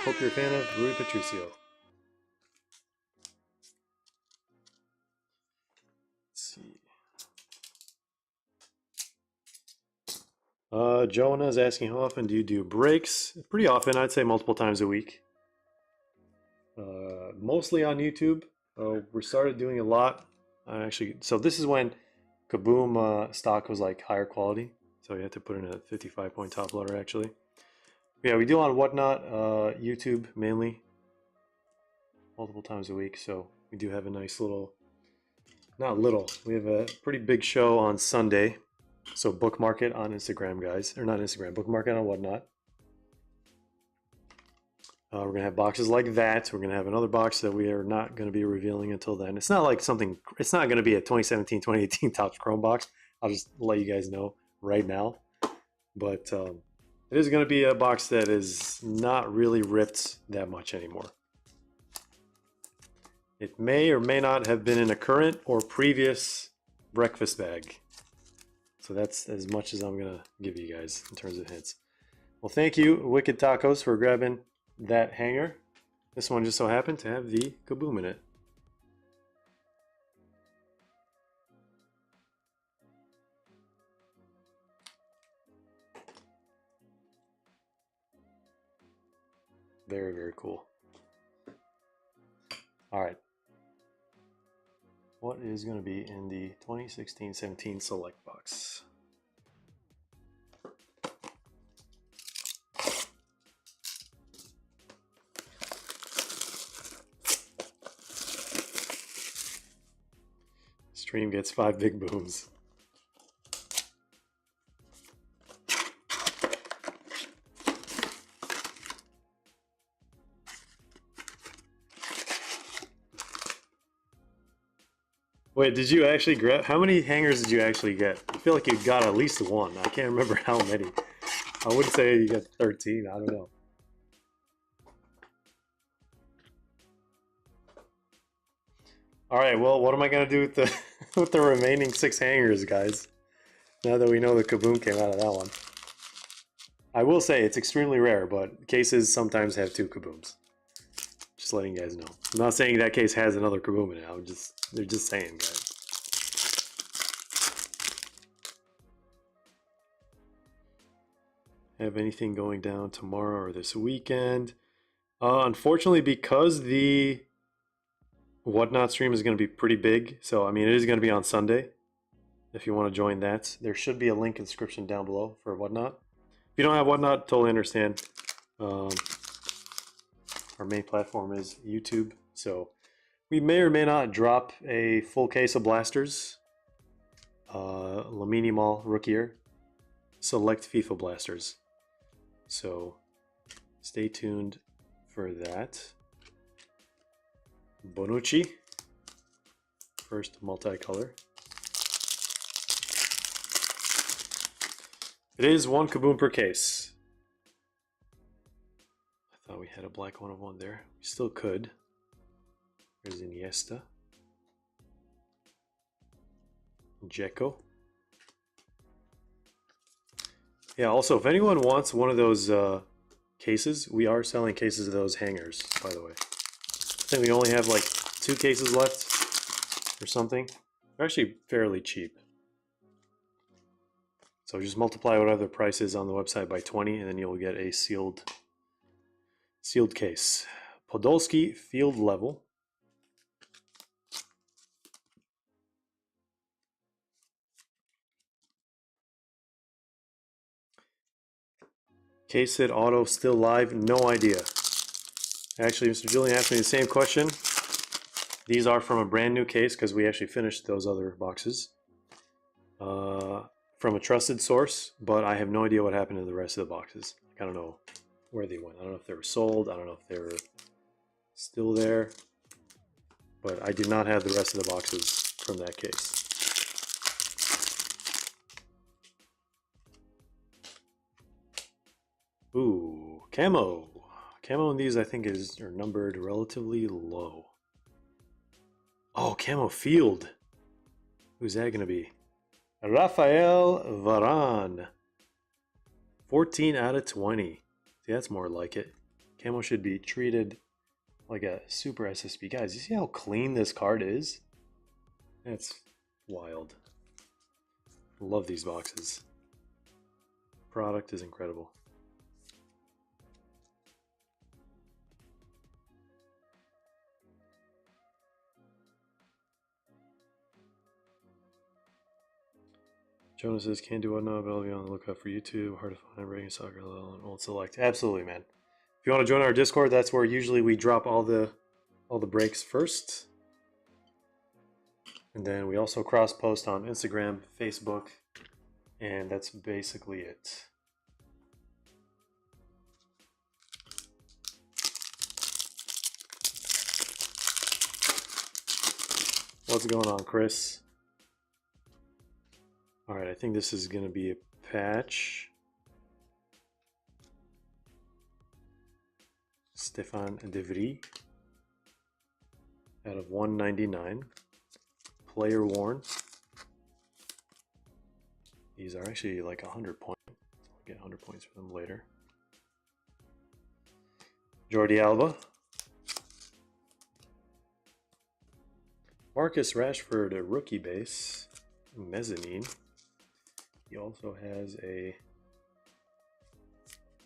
Speaker 1: Hope you're a fan of Rui Patricio. Let's see. Jonah is asking, how often do you do breaks? Pretty often, I'd say multiple times a week. Mostly on YouTube. We started doing a lot. Actually, so this is when Kaboom stock was like higher quality. So you had to put in a 55-point top loader actually. Yeah, we do on Whatnot, YouTube mainly. Multiple times a week. So we do have a nice little, not little, we have a pretty big show on Sunday. So bookmark it on Instagram, guys. Or not Instagram, bookmark it on Whatnot. We're going to have boxes like that. We're going to have another box that we are not going to be revealing until then. It's not like something, it's not going to be a 2017, 2018 Topps Chrome box. I'll just let you guys know right now. But it is going to be a box that is not really ripped that much anymore. It may or may not have been in a current or previous breakfast bag. So that's as much as I'm going to give you guys in terms of hints. Well, thank you, Wicked Tacos, for grabbing that hanger. This one just so happened to have the Kaboom in it. Very, very cool. All right. What is going to be in the 2016-17 Select box? Stream gets 5 big booms. Wait, did you actually grab? How many hangers did you actually get? I feel like you got at least one. I can't remember how many. I would say you got 13. I don't know. All right. Well, what am I gonna do with the with the remaining 6 hangers, guys? Now that we know the Kaboom came out of that one, I will say it's extremely rare, but cases sometimes have 2 Kabooms. Just letting you guys know. I'm not saying that case has another Kaboom in it. They're just saying, guys. Have anything going down tomorrow or this weekend? Unfortunately, because the Whatnot stream is going to be pretty big, so I mean it is going to be on Sunday. If you want to join that, there should be a link in the description down below for Whatnot. If you don't have Whatnot, totally understand. Our main platform is YouTube, so we may or may not drop a full case of blasters. Lamine Yamal rookie year, select FIFA blasters. So stay tuned for that. Bonucci, first multicolor. It is 1 Kaboom per case. I thought we had a black 1 of 1 there. We still could. There's Iniesta. Dzeko. Yeah, also, if anyone wants one of those cases. We are selling cases of those hangers, by the way. I think we only have like 2 cases left or something. They're actually fairly cheap. So just multiply whatever the price is on the website by 20, and then you'll get a sealed case. Podolski Field Level. Case hit auto still live? No idea. Actually, Mr. Julian asked me the same question. These are from a brand new case because we actually finished those other boxes. From a trusted source, but I have no idea what happened to the rest of the boxes. I don't know where they went. I don't know if they were sold. I don't know if they were still there. But I did not have the rest of the boxes from that case. Ooh, camo. Camo in these I think are numbered relatively low. Oh, camo field. Who's that going to be? Rafael Varane. 14 out of 20. See, that's more like it. Camo should be treated like a super SSB. Guys, you see how clean this card is? That's wild. Love these boxes. Product is incredible. Jonas says, can't do what now, but I'll be on the lookout for YouTube. Hard to find, rating soccer level, and old select. Absolutely, man. If you want to join our Discord, that's where usually we drop all the breaks first. And then we also cross post on Instagram, Facebook, and that's basically it. What's going on, Chris? All right, I think this is going to be a patch. Stefan De Vries out of 199. Player worn. These are actually like 100 points. I'll get 100 points for them later. Jordi Alba. Marcus Rashford, a rookie base. Mezzanine. He also has a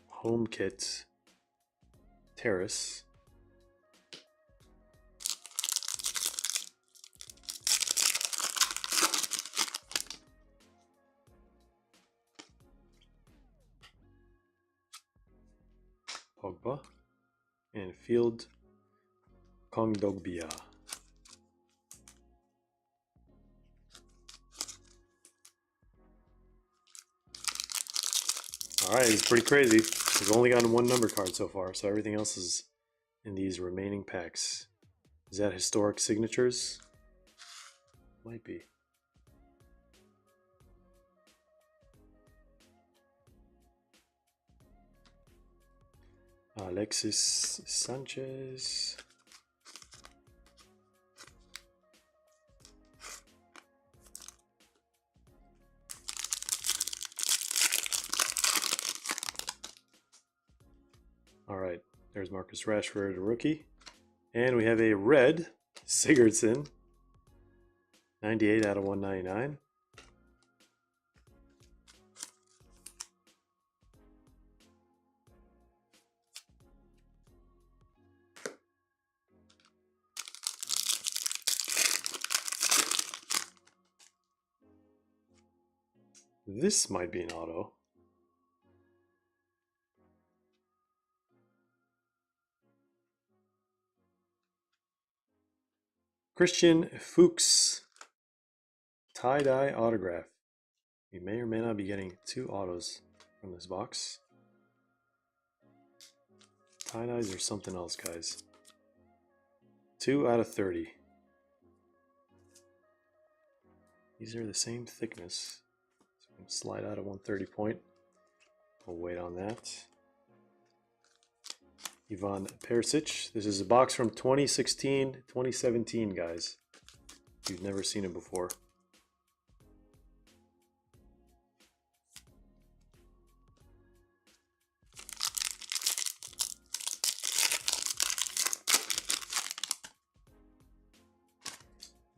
Speaker 1: home kit terrace. Pogba and Field Kondogbia. Alright, it's pretty crazy. We've only gotten 1 number card so far, so everything else is in these remaining packs. Is that historic signatures? Might be. Alexis Sanchez. All right, there's Marcus Rashford, a rookie. And we have a red Sigurdsson, 98 out of 199. This might be an auto. Christian Fuchs, tie-dye autograph. You may or may not be getting 2 autos from this box. Tie-dyes are something else, guys. 2 out of 30. These are the same thickness. So we can slide out a 130 point. We'll wait on that. Ivan Perisic. This is a box from 2016, 2017, guys. If you've never seen it before.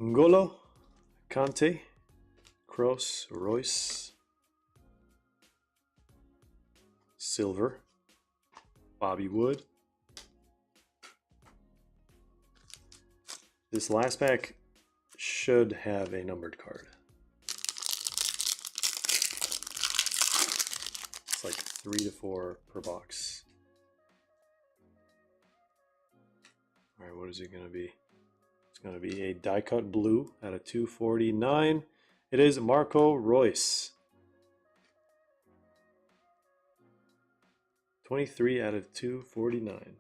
Speaker 1: Ngolo, Kante, Kroos, Royce, Silver, Bobby Wood. This last pack should have a numbered card. It's like 3 to 4 per box. All right, what is it going to be? It's going to be a die cut blue out of 249. It is Marco Royce. 23 out of 249.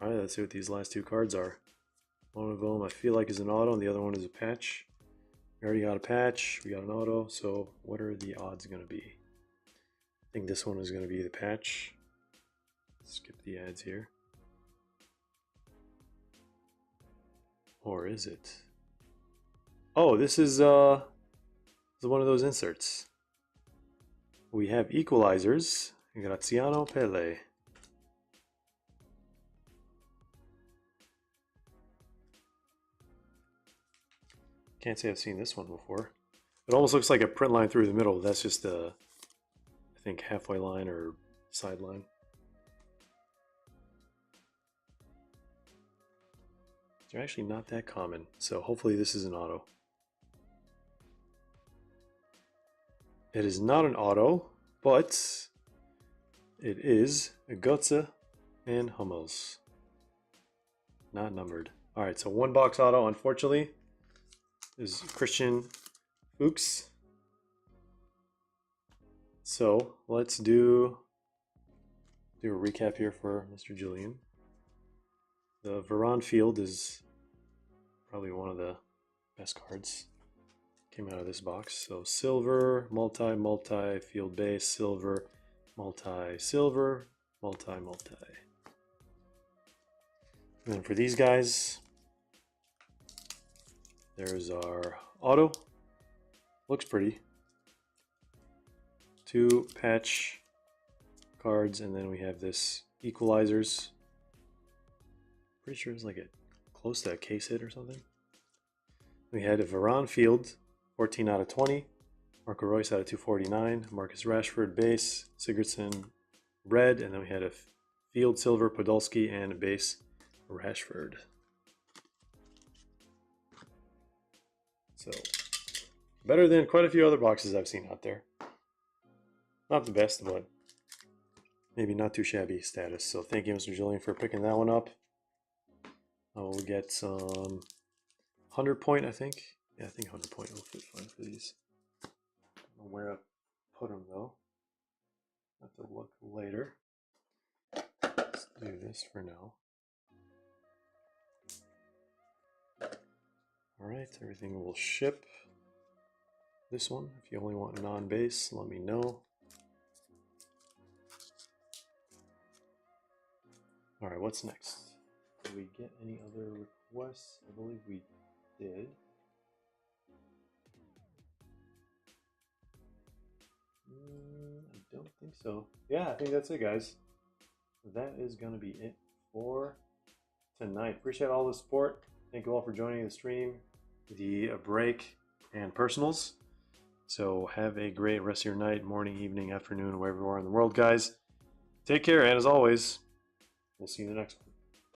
Speaker 1: All right, let's see what these last two cards are. One of them I feel like is an auto, and the other one is a patch. We already got a patch, we got an auto, so what are the odds going to be? I think this one is going to be the patch. Skip the ads here. Or is it? Oh, this is one of those inserts. We have equalizers. Graziano Pele. Can't say I've seen this one before. It almost looks like a print line through the middle. That's just a, I think, halfway line or side line. They're actually not that common, so hopefully this is an auto. It is not an auto, but it is a Götze and Hummels. Not numbered. All right, so one box auto, unfortunately, is Christian Fuchs. So let's do a recap here for Mr. Julian. The Varane Field is probably one of the best cards. Came out of this box. So silver, multi, field base, silver, multi. And then for these guys, there's our auto. Looks pretty. 2 patch cards, and then we have this equalizers. Pretty sure it's like a close to a case hit or something. We had a Varane Field, 14 out of 20. Marco Royce out of 249. Marcus Rashford base. Sigurdsson red, and then we had a Field silver Podolski and a base Rashford. So better than quite a few other boxes I've seen out there. Not the best, but maybe not too shabby status. So thank you, Mr. Julian, for picking that one up. I will get some 100 point, I think. Yeah, I think 100 point will fit fine for these. I don't know where I put them though. Have to look later. Let's do this for now. Alright, everything will ship. This one, if you only want non-base, let me know. Alright, what's next? Did we get any other requests? I believe we did. I don't think so. Yeah, I think that's it, guys. That is going to be it for tonight. Appreciate all the support. Thank you all for joining the stream, the break, and personals. So have a great rest of your night, morning, evening, afternoon, wherever you are in the world, guys. Take care, and as always, we'll see you in the next one.